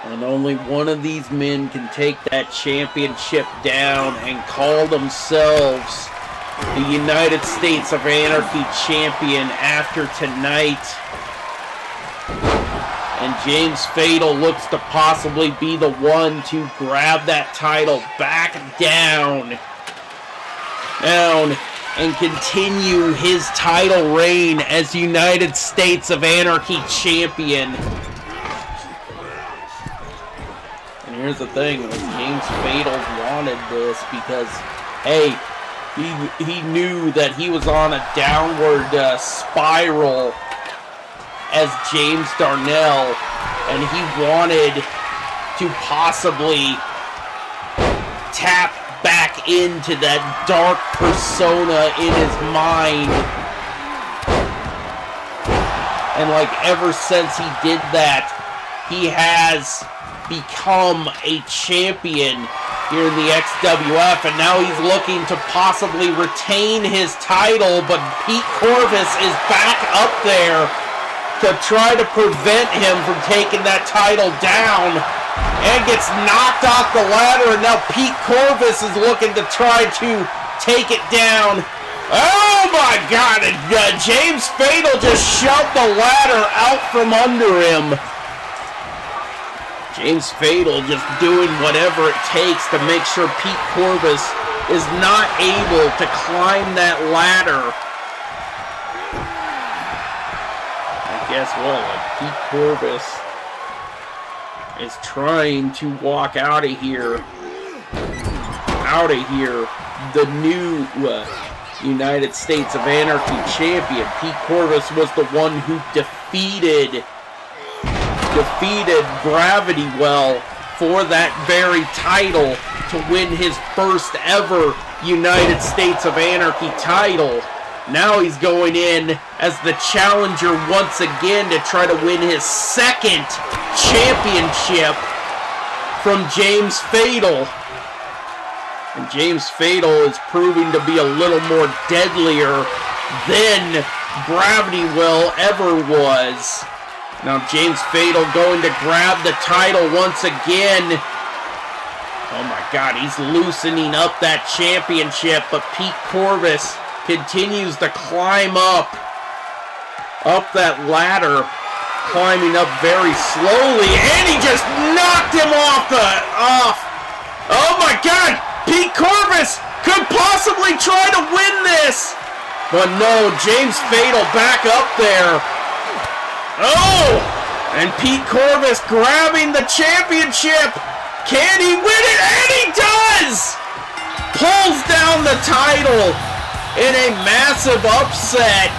And only one of these men can take that championship down and call themselves the United States of Anarchy champion after tonight. And James Fatal looks to possibly be the one to grab that title back down and continue his title reign as United States of Anarchy champion. And here's the thing, James Fatal wanted this because, hey, he knew that he was on a downward spiral as James Darnell, and he wanted to possibly tap back into that dark persona in his mind. And like ever since he did that, he has become a champion here in the XWF, and now he's looking to possibly retain his title, but Pete Corvus is back up there to try to prevent him from taking that title down, and gets knocked off the ladder, and now Pete Corvus is looking to try to take it down. Oh my God, and James Fatal just shoved the ladder out from under him. James Fatal just doing whatever it takes to make sure Pete Corvus is not able to climb that ladder. Guess what? Pete Corvus is trying to walk out of here. The new United States of Anarchy champion. Pete Corvus was the one who defeated Gravity Well for that very title to win his first ever United States of Anarchy title. Now he's going in as the challenger once again to try to win his second championship from James Fatal. And James Fatal is proving to be a little more deadlier than Gravity Well ever was. Now James Fatal going to grab the title once again. Oh my God, he's loosening up that championship, but Pete Corvus continues to climb up that ladder, climbing up very slowly, and he just knocked him off. Oh my God, Pete Corvus could possibly try to win this, but no, James Fatal back up there. Oh, and Pete Corvus grabbing the championship. Can he win it? And he does! Pulls down the title in a massive upset.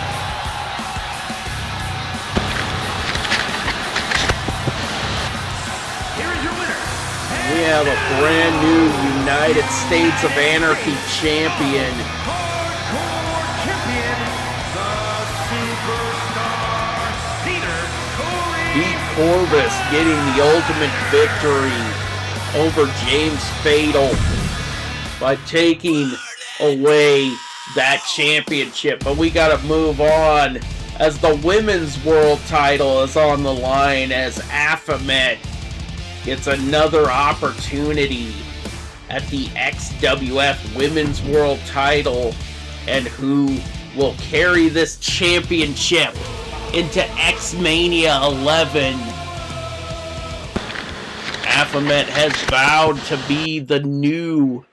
Here is your winner. We have a brand new United States of Anarchy champion. Hardcore champion, the superstar, Pete Corvus getting the ultimate victory over James Fatal by taking away that championship. But we gotta move on as the women's world title is on the line as Aphomet gets another opportunity at the XWF women's world title, and who will carry this championship into X-Mania 11. Aphomet has vowed to be the new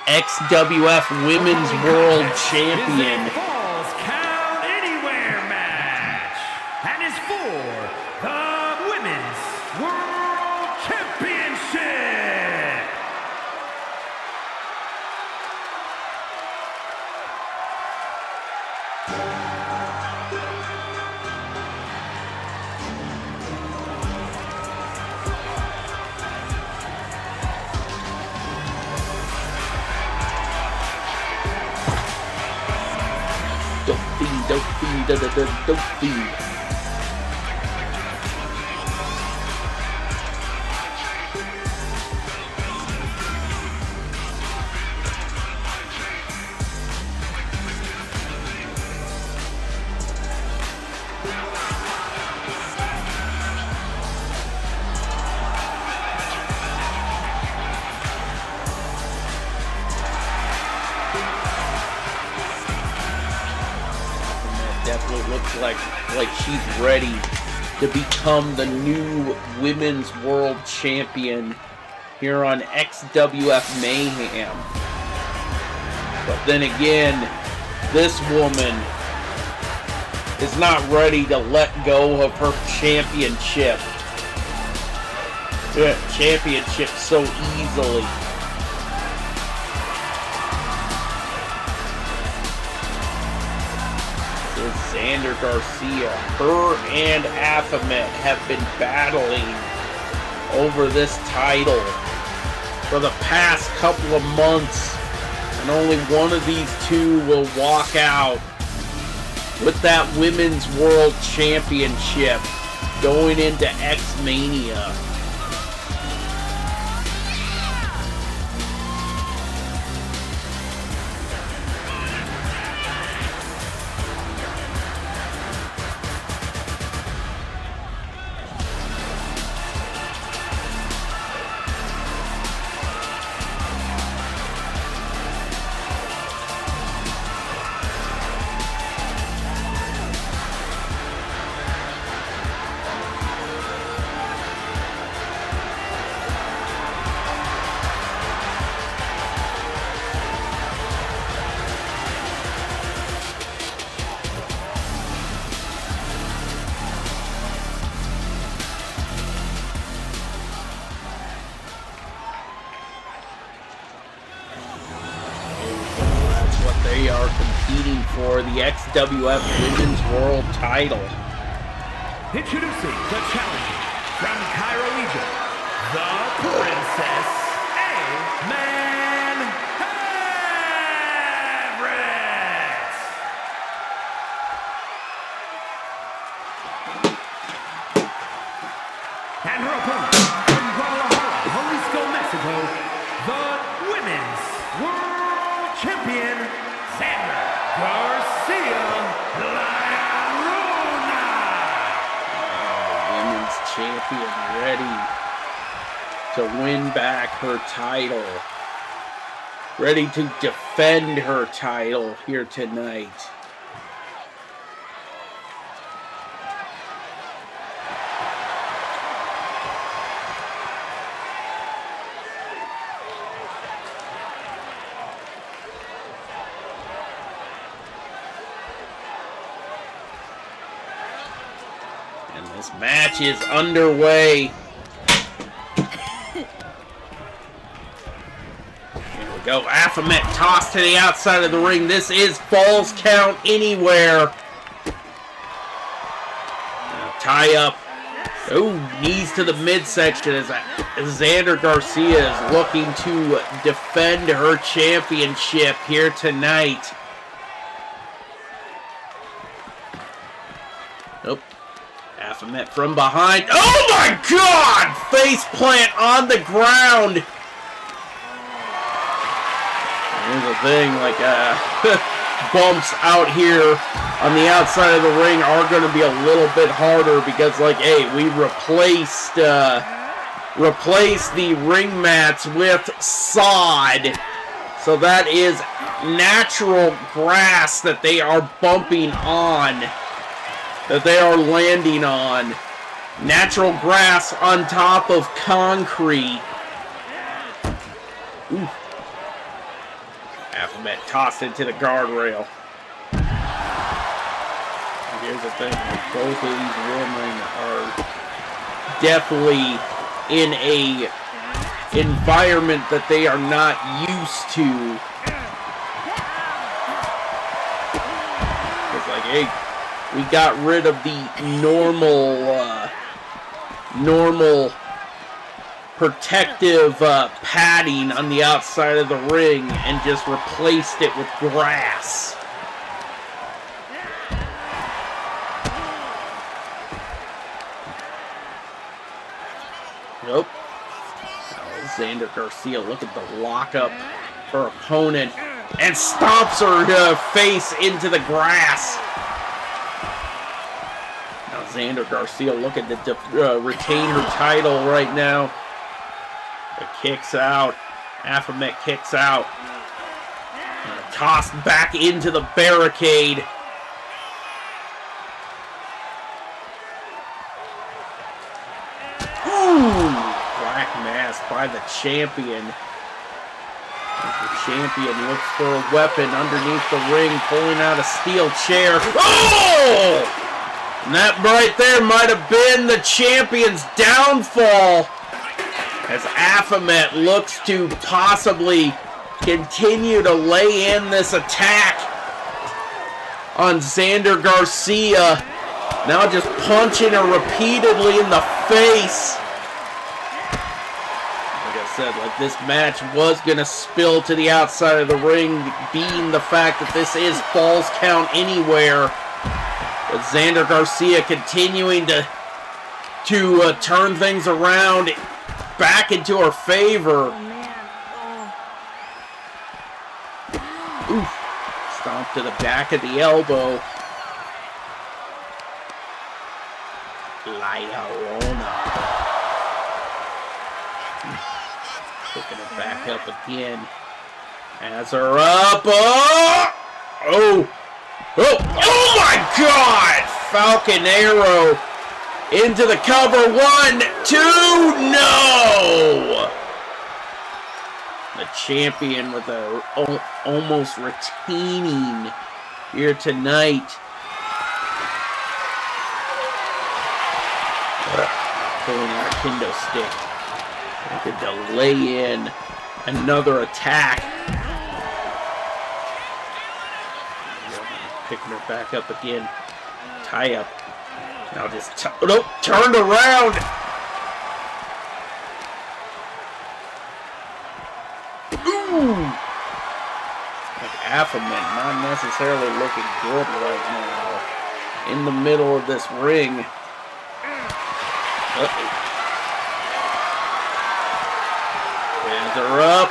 XWF Women's World Champion. Falls Count Anywhere match, and is for the Women's World Championship. Dopey. what looks like she's ready to become the new Women's World Champion here on XWF Mayhem. But then again, this woman is not ready to let go of her championship. Championship so easily. Xander Garcia, her and Baphomet have been battling over this title for the past couple of months, and only one of these two will walk out with that Women's World Championship going into X-Mania. They are competing for the XWF Women's World title. Introducing the challenger from Cairo, Egypt, the Princess A-Man Everett. And her opponent from Guadalajara, Jalisco, Mexico, the Women's World Champion, Xander Garcia Luna. Women's champion ready to win back her title. Ready to defend her title here tonight. And this match is underway. Here we go. Baphomet tossed to the outside of the ring. This is Falls Count Anywhere. Now, tie up. Oh, knees to the midsection as Xander Garcia is looking to defend her championship here tonight. Nope. Baphomet from behind. Oh my God! Face plant on the ground. Here's the thing, like bumps out here on the outside of the ring are going to be a little bit harder because, like, hey, we replaced the ring mats with sod, so that is natural grass that they are bumping on. That they are landing on. Natural grass on top of concrete. Ooh. Baphomet tossed into the guardrail. And here's the thing. Both of these women are definitely in a environment that they are not used to. It's like, hey, we got rid of the normal protective padding on the outside of the ring and just replaced it with grass. Nope. Oh, Xander Garcia, look at the lockup her opponent and stomps her face into the grass. Xander Garcia looking to retain her title right now. It kicks out. Baphomet kicks out. Tossed back into the barricade. by the champion. The champion looks for a weapon underneath the ring, pulling out a steel chair. Oh! And that right there might have been the champion's downfall, as Baphomet looks to possibly continue to lay in this attack on Xander Garcia. Now just punching her repeatedly in the face. Like I said, like this match was going to spill to the outside of the ring, being the fact that this is Falls Count Anywhere. But Xander Garcia continuing to turn things around back into her favor. Oof. Stomp to the back of the elbow. Liarona. Picking it back up again. Has her up. Oh! Oh! Oh! Oh my God! Falcon Arrow into the cover. 1, 2, no! The champion with a almost retaining here tonight. Pulling out a kendo stick. Looking to lay in another attack. Picking her back up again. Tie up. Now just turned around. Ooh! Like Baphomet not necessarily looking good right now. In the middle of this ring. Uh-oh. Hands her up.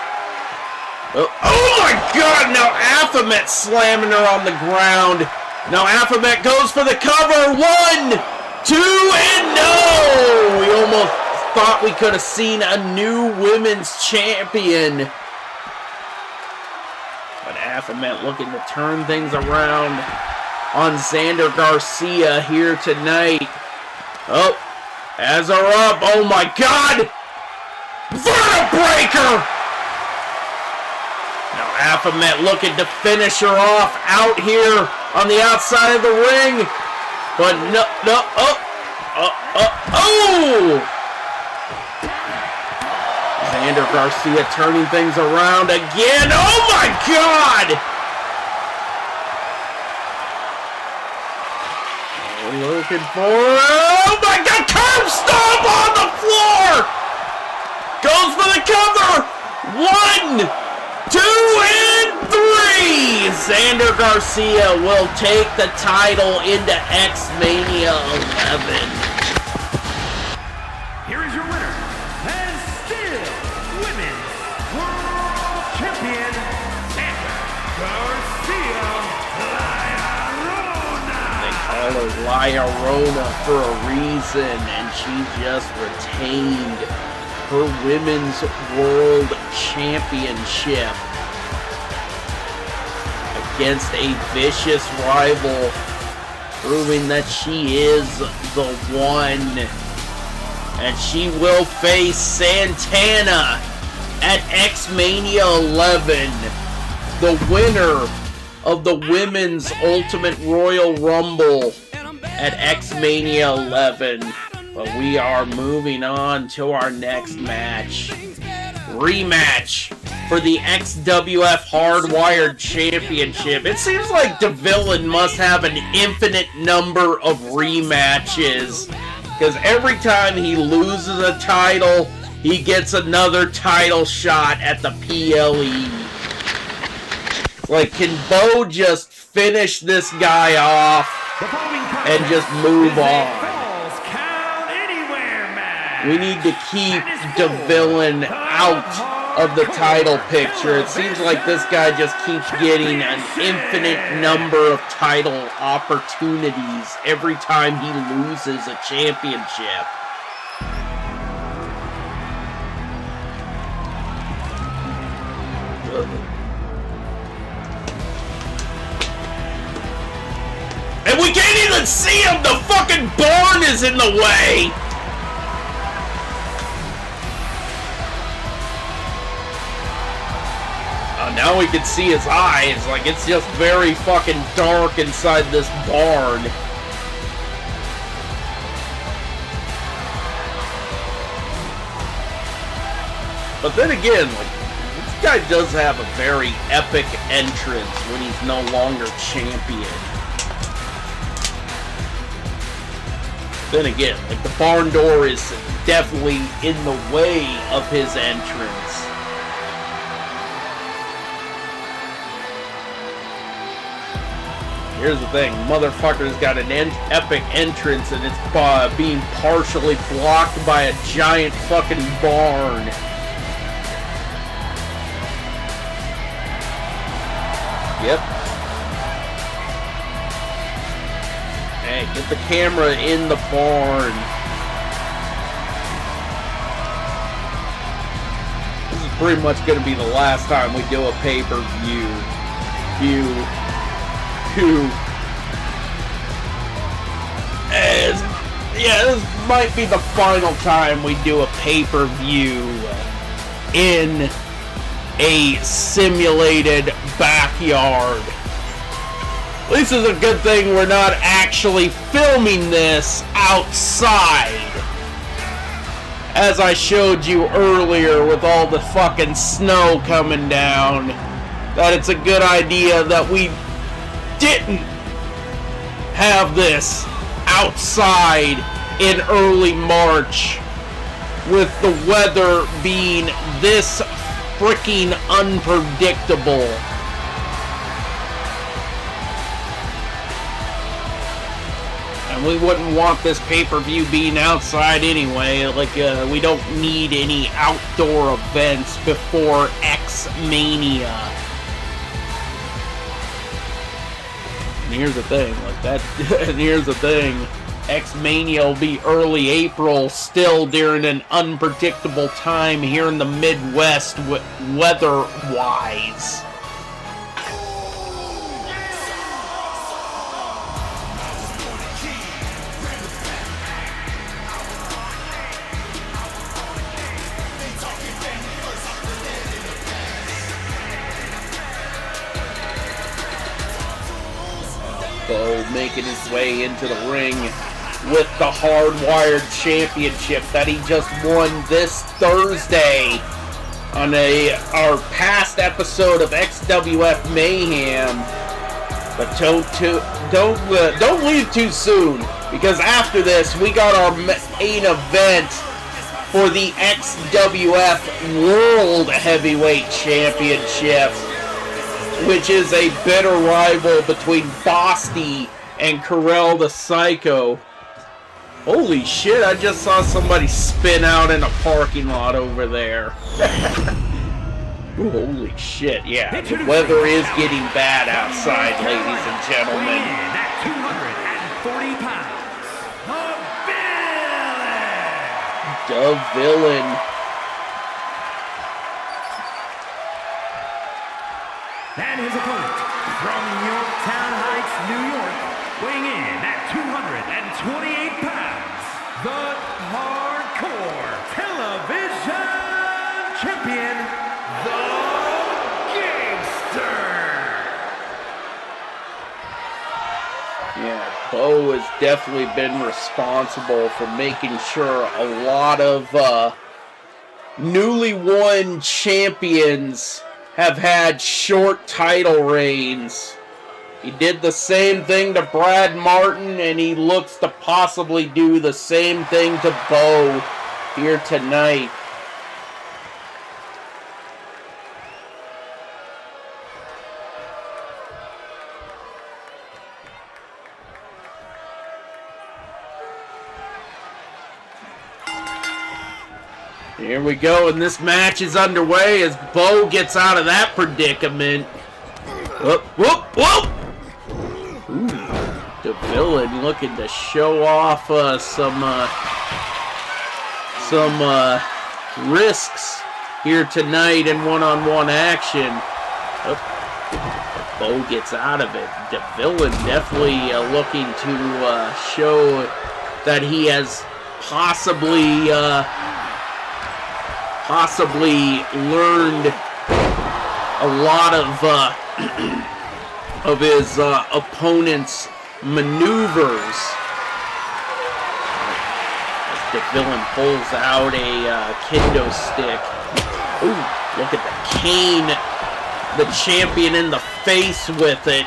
Oh my God! Now Baphomet slamming her on the ground. Now Baphomet goes for the cover. 1, 2, and no! We almost thought we could have seen a new women's champion. But Baphomet looking to turn things around on Xander Garcia here tonight. Oh, has her up. Oh my God! Vertebreaker! Now Baphomet looking to finish her off out here on the outside of the ring. But no, oh! Xander Garcia turning things around again. Oh my God! Looking for, oh my God, curb stomp on the floor! Goes for the cover! 1, 2, and 3! Xander Garcia will take the title into X-Mania 11. Here is your winner, and still Women's World Champion, Xander Garcia Liarona. They call her Liarona for a reason, and she just retained her Women's World Championship against a vicious rival, proving that she is the one. And she will face Santana at X-Mania 11, the winner of the Women's Ultimate Royal Rumble at X-Mania 11. But we are moving on to our next match. Rematch for the XWF Hardwired Championship. It seems like the villain must have an infinite number of rematches, because every time he loses a title, he gets another title shot at the PLE. Like, can Bo just finish this guy off and just move on? We need to keep the villain out of the title picture. It seems like this guy just keeps getting an infinite number of title opportunities every time he loses a championship. And we can't even see him! The fucking barn is in the way! Now we can see his eyes. Like, it's just very fucking dark inside this barn. But then again, like, this guy does have a very epic entrance when he's no longer champion. Then again, like, the barn door is definitely in the way of his entrance. Here's the thing, motherfucker's got an epic entrance and it's being partially blocked by a giant fucking barn. Yep. Hey, get the camera in the barn. This is pretty much going to be the last time we do a pay-per-view. Yeah, this might be the final time we do a pay-per-view in a simulated backyard. At least it's a good thing we're not actually filming this outside. As I showed you earlier with all the fucking snow coming down, that it's a good idea that we didn't have this outside in early March with the weather being this freaking unpredictable. And we wouldn't want this pay-per-view being outside anyway. Like, we don't need any outdoor events before X-Mania. And here's the thing, like that, and here's the thing, X-Mania will be early April, still during an unpredictable time here in the Midwest, weather-wise. Bo making his way into the ring with the Hardwired Championship that he just won this Thursday on our past episode of XWF Mayhem. But don't leave too soon, because after this we got our main event for the XWF World Heavyweight Championship, which is a bitter rival between Bosty and Corell the Psycho. Holy shit, I just saw somebody spin out in a parking lot over there. Ooh, holy shit, yeah. The weather is getting bad outside, ladies and gentlemen. At 240 pounds, The Villain. And his opponent, from Yorktown Heights, New York, weighing in at 228 pounds, the Hardcore Television Champion, the Gangster. Yeah, Bo has definitely been responsible for making sure a lot of newly won champions have had short title reigns. He did the same thing to Brad Martin, and he looks to possibly do the same thing to Bo here tonight. Here we go, and this match is underway as Bo gets out of that predicament. Whoop, whoop, whoop! Ooh, the Villain looking to show off some risks here tonight in one-on-one action. Bo gets out of it. The Villain definitely looking to show that he has possibly learned a lot of his opponent's maneuvers. As DeVillain pulls out a kendo stick. Ooh, look at the cane the champion in the face with it.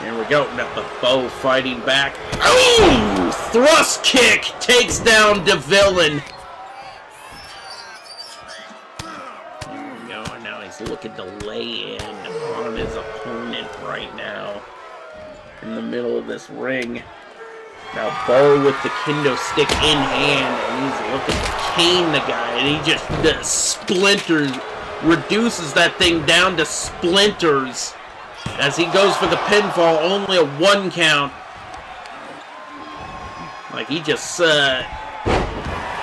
Here we go. Got the Bo fighting back. Ooh! Thrust kick takes down DeVillain. There we go. And now he's looking to lay in on his opponent right now. In the middle of this ring. Now Bo with the kendo stick in hand. And he's looking to cane the guy. And he just splinters. Reduces that thing down to splinters. As he goes for the pinfall, only a 1 count. Like he just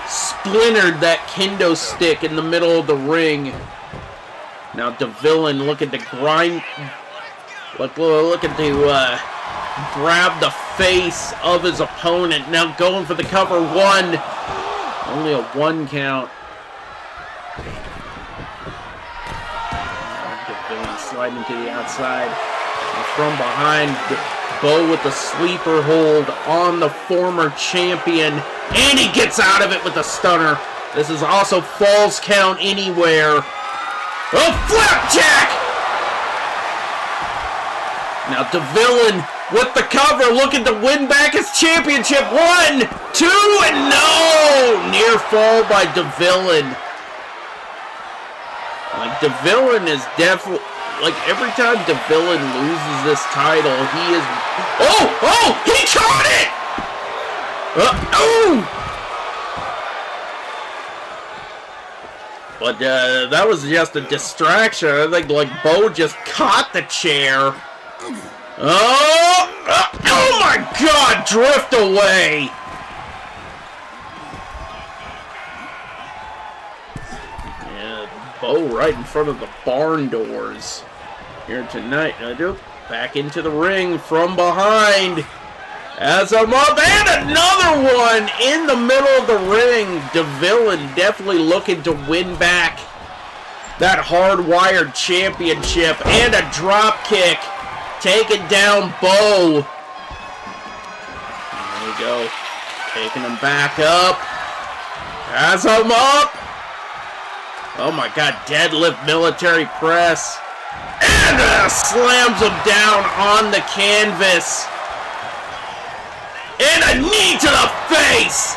splintered that kendo stick in the middle of the ring. Now DeVillain looking to grind, looking to grab the face of his opponent. Now going for the cover 1. Only a 1 count. Sliding to the outside. And from behind, Bo with the sleeper hold on the former champion. And he gets out of it with a stunner. This is also falls count anywhere. Oh, flapjack! Now DeVillain with the cover, looking to win back his championship. 1, 2, and no! Near fall by DeVillain. Like, DeVillain is definitely... Like, every time DeVillain loses this title, he is... Oh! He caught it! Oh! But, that was just a distraction. I think, like, Bo just caught the chair. Oh my God! Drift away! Yeah, Bo right in front of the barn doors. Here tonight, back into the ring from behind. As I'm up, and another one in the middle of the ring. DeVillain definitely looking to win back that hardwired championship. And a drop kick, taking down Bo. There we go, taking him back up. As I'm up. Oh my God, deadlift military press. And slams him down on the canvas. And a knee to the face.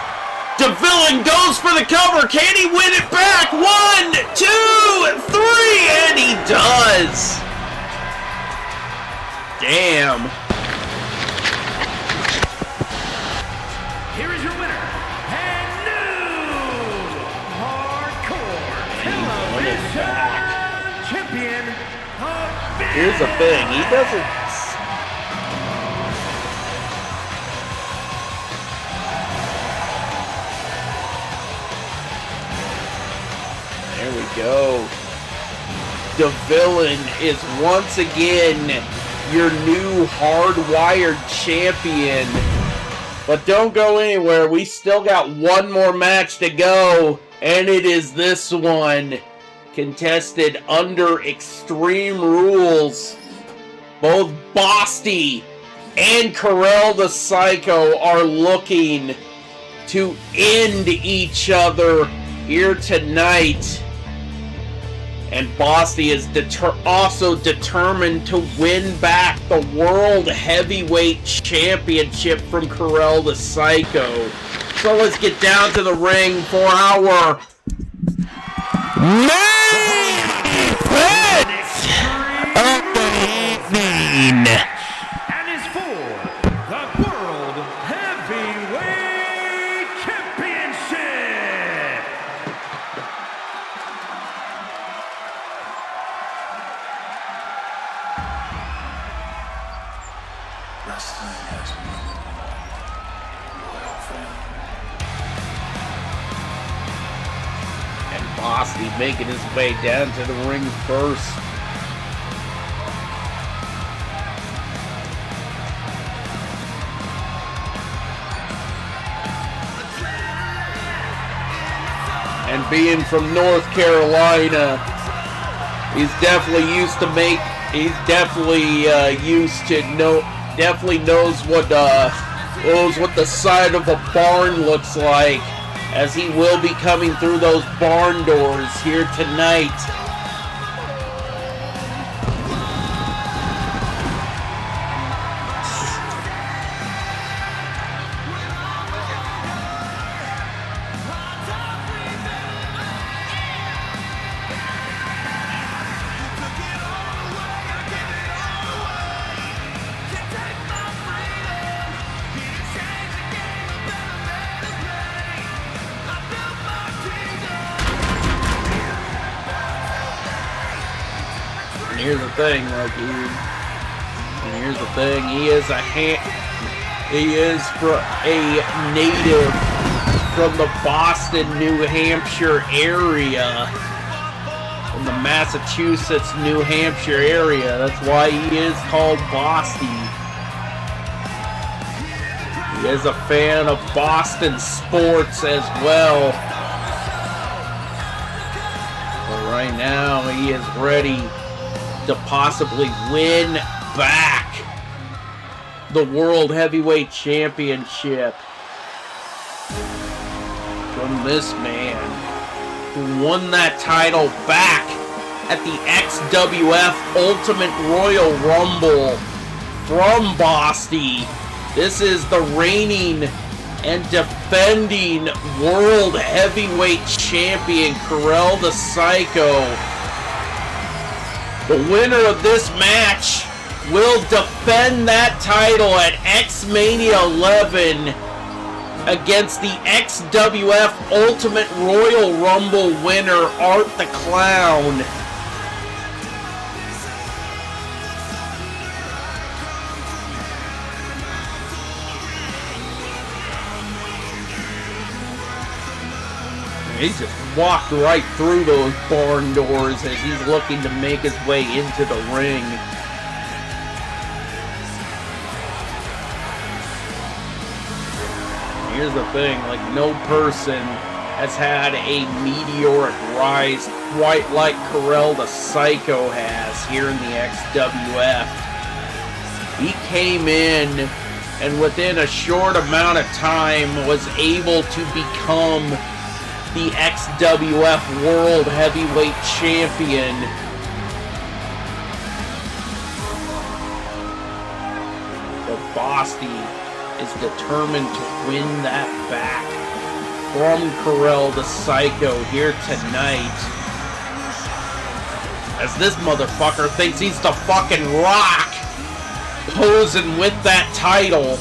DeVillain goes for the cover. Can he win it back? 1, 2, 3, and he does. Damn. Here is your winner, and new hardcore television champion of Here's the thing, he doesn't... There we go. DeVillain is once again your new hardwired champion. But don't go anywhere. We still got one more match to go. And it is this one. Contested under Extreme Rules. Both Basti and Carell the Psycho are looking to end each other here tonight. And Basti is also determined to win back the World Heavyweight Championship from Carell the Psycho. So let's get down to the ring for our main event of the evening. And is for the World Heavyweight Championship. Wrestling has moved, loyal fan. And Basti making his way down to the ring first. And being from North Carolina, He's definitely used to make. He's definitely used to know. Definitely knows what the side of a barn looks like, as he will be coming through those barn doors here tonight. Here's the thing, he is a native from the Boston, New Hampshire area, from the Massachusetts, New Hampshire area. That's why he is called Bosty. He is a fan of Boston sports as well. But right now, he is ready to possibly win back the World Heavyweight Championship from this man who won that title back at the XWF Ultimate Royal Rumble from Boston. This is the reigning and defending World Heavyweight Champion, Karel the Psycho. The winner of this match will defend that title at X-Mania 11 against the XWF Ultimate Royal Rumble winner, Art the Clown. He just walked right through those barn doors as he's looking to make his way into the ring. Here's the thing, like, no person has had a meteoric rise quite like Karel the Psycho has here in the XWF. He came in and within a short amount of time was able to become the XWF World Heavyweight Champion. But Bosty is determined to win that back from Karel the Psycho here tonight. As this motherfucker thinks he's the fucking Rock, posing with that title.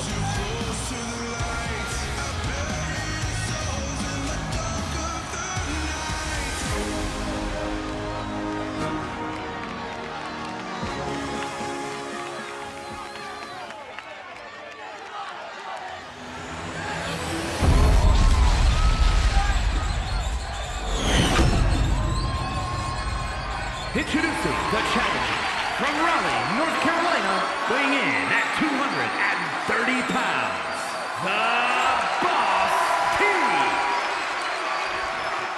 Introducing the challenger from Raleigh, North Carolina, weighing in at 230 pounds, the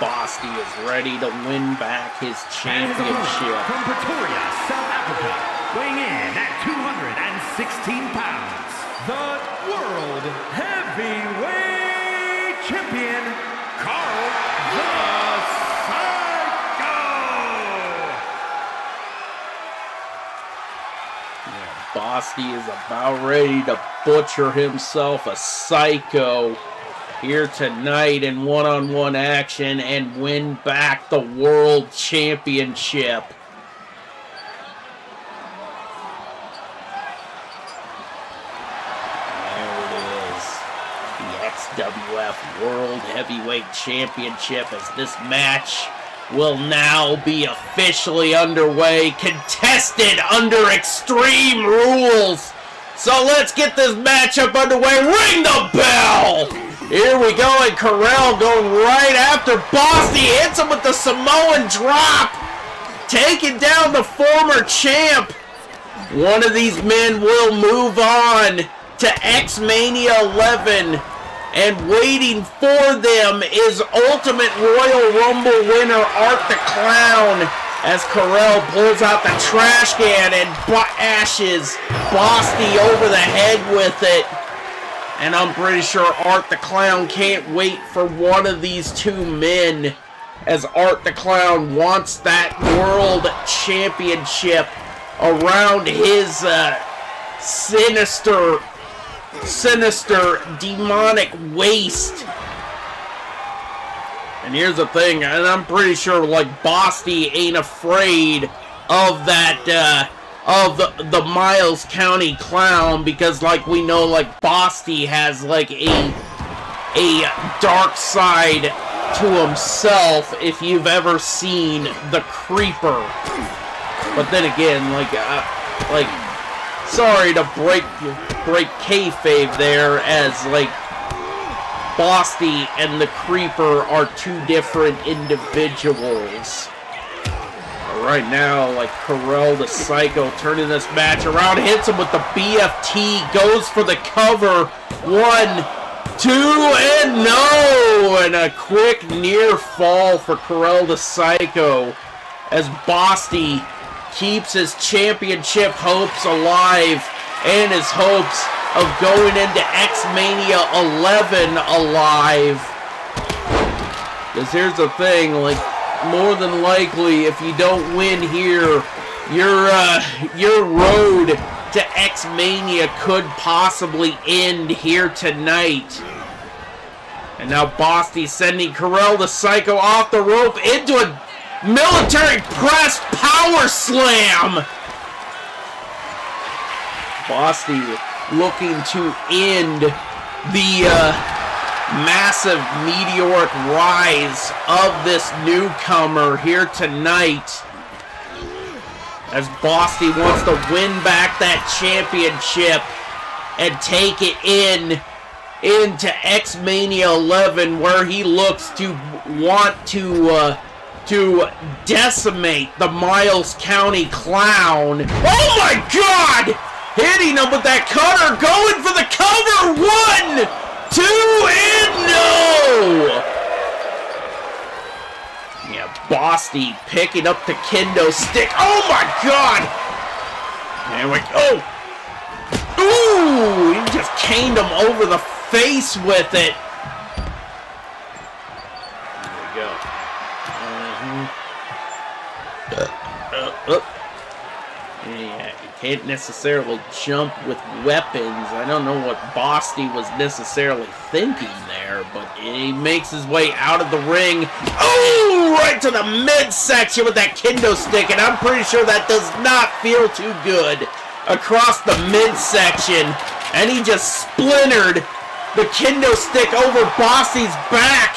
Bosty is ready to win back his championship. From Pretoria, South Africa, weighing in at 216 pounds, the World Heavyweight Champion, Karel the Bosty is about ready to butcher himself a Psycho here tonight in one-on-one action and win back the World Championship. There it is. The XWF World Heavyweight Championship, as this match will now be officially underway, contested under Extreme Rules. So let's get this matchup underway. Ring the bell! Here we go, and Karel going right after Bosty. Hits him with the Samoan drop, taking down the former champ. One of these men will move on to X-Mania 11. And waiting for them is Ultimate Royal Rumble winner Art the Clown. as Carell pulls out the trash can and ashes Bosty over the head with it. And I'm pretty sure Art the Clown can't wait for one of these two men, as Art the Clown wants that world championship around his sinister demonic waist. And here's the thing, and I'm pretty sure like Bosty ain't afraid of that of the Miles County Clown, because like we know, like Bosty has like a dark side to himself if you've ever seen The Creeper. But then again, like sorry to break kayfabe there, as like Bosty and the Creeper are two different individuals. But right now, like Carell the Psycho turning this match around, hits him with the BFT, goes for the cover, 1, 2, and no! And a quick near fall for Carell the Psycho, as Bosty keeps his championship hopes alive, and his hopes of going into X-Mania 11 alive. Because here's the thing, like, more than likely, if you don't win here, your road to X-Mania could possibly end here tonight. And now Bosty sending Carell the Psycho off the rope into a military press power slam. Bosty looking to end the massive meteoric rise of this newcomer here tonight, as Bosty wants to win back that championship and take it into X-Mania 11, where he looks to want to decimate the Miles County Clown. Oh my God! Hitting him with that cutter, going for the cover, 1, 2, and no! Yeah, Bosty picking up the kendo stick. Oh my God! There we go. Ooh, he just caned him over the face with it. There we go. Yeah, you can't necessarily jump with weapons. I don't know what Bosty was necessarily thinking there, but he makes his way out of the ring. Oh, right to the midsection with that kendo stick, and I'm pretty sure that does not feel too good across the midsection. And he just splintered the kendo stick over Bosty's back.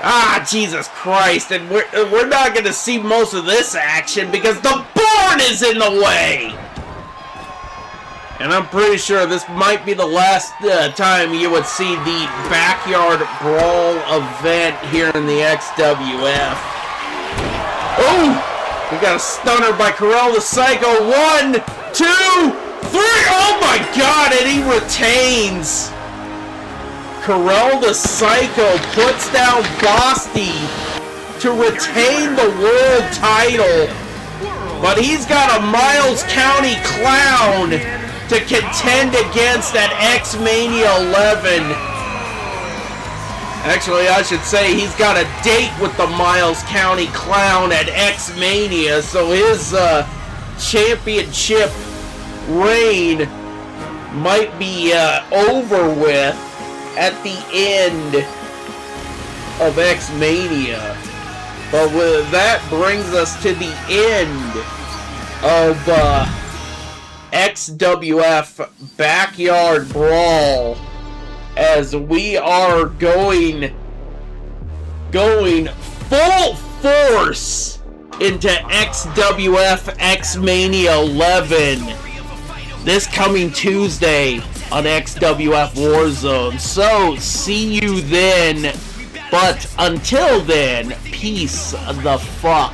Ah, Jesus Christ, and we're not going to see most of this action because the barn is in the way! And I'm pretty sure this might be the last time you would see the Backyard Brawl event here in the XWF. Oh! We got a stunner by Carell the Psycho. 1, 2, 3! Oh my God, and he retains! Carell the Psycho puts down Bosty to retain the world title, but he's got a Miles County Clown to contend against at X-Mania 11. Actually, I should say he's got a date with the Miles County Clown at X-Mania, so his championship reign might be over with at the end of X-Mania. But that brings us to the end of XWF Backyard Brawl, as we are going full force into XWF X-Mania 11 this coming Tuesday on XWF Warzone. So, see you then. But until then, peace the fuck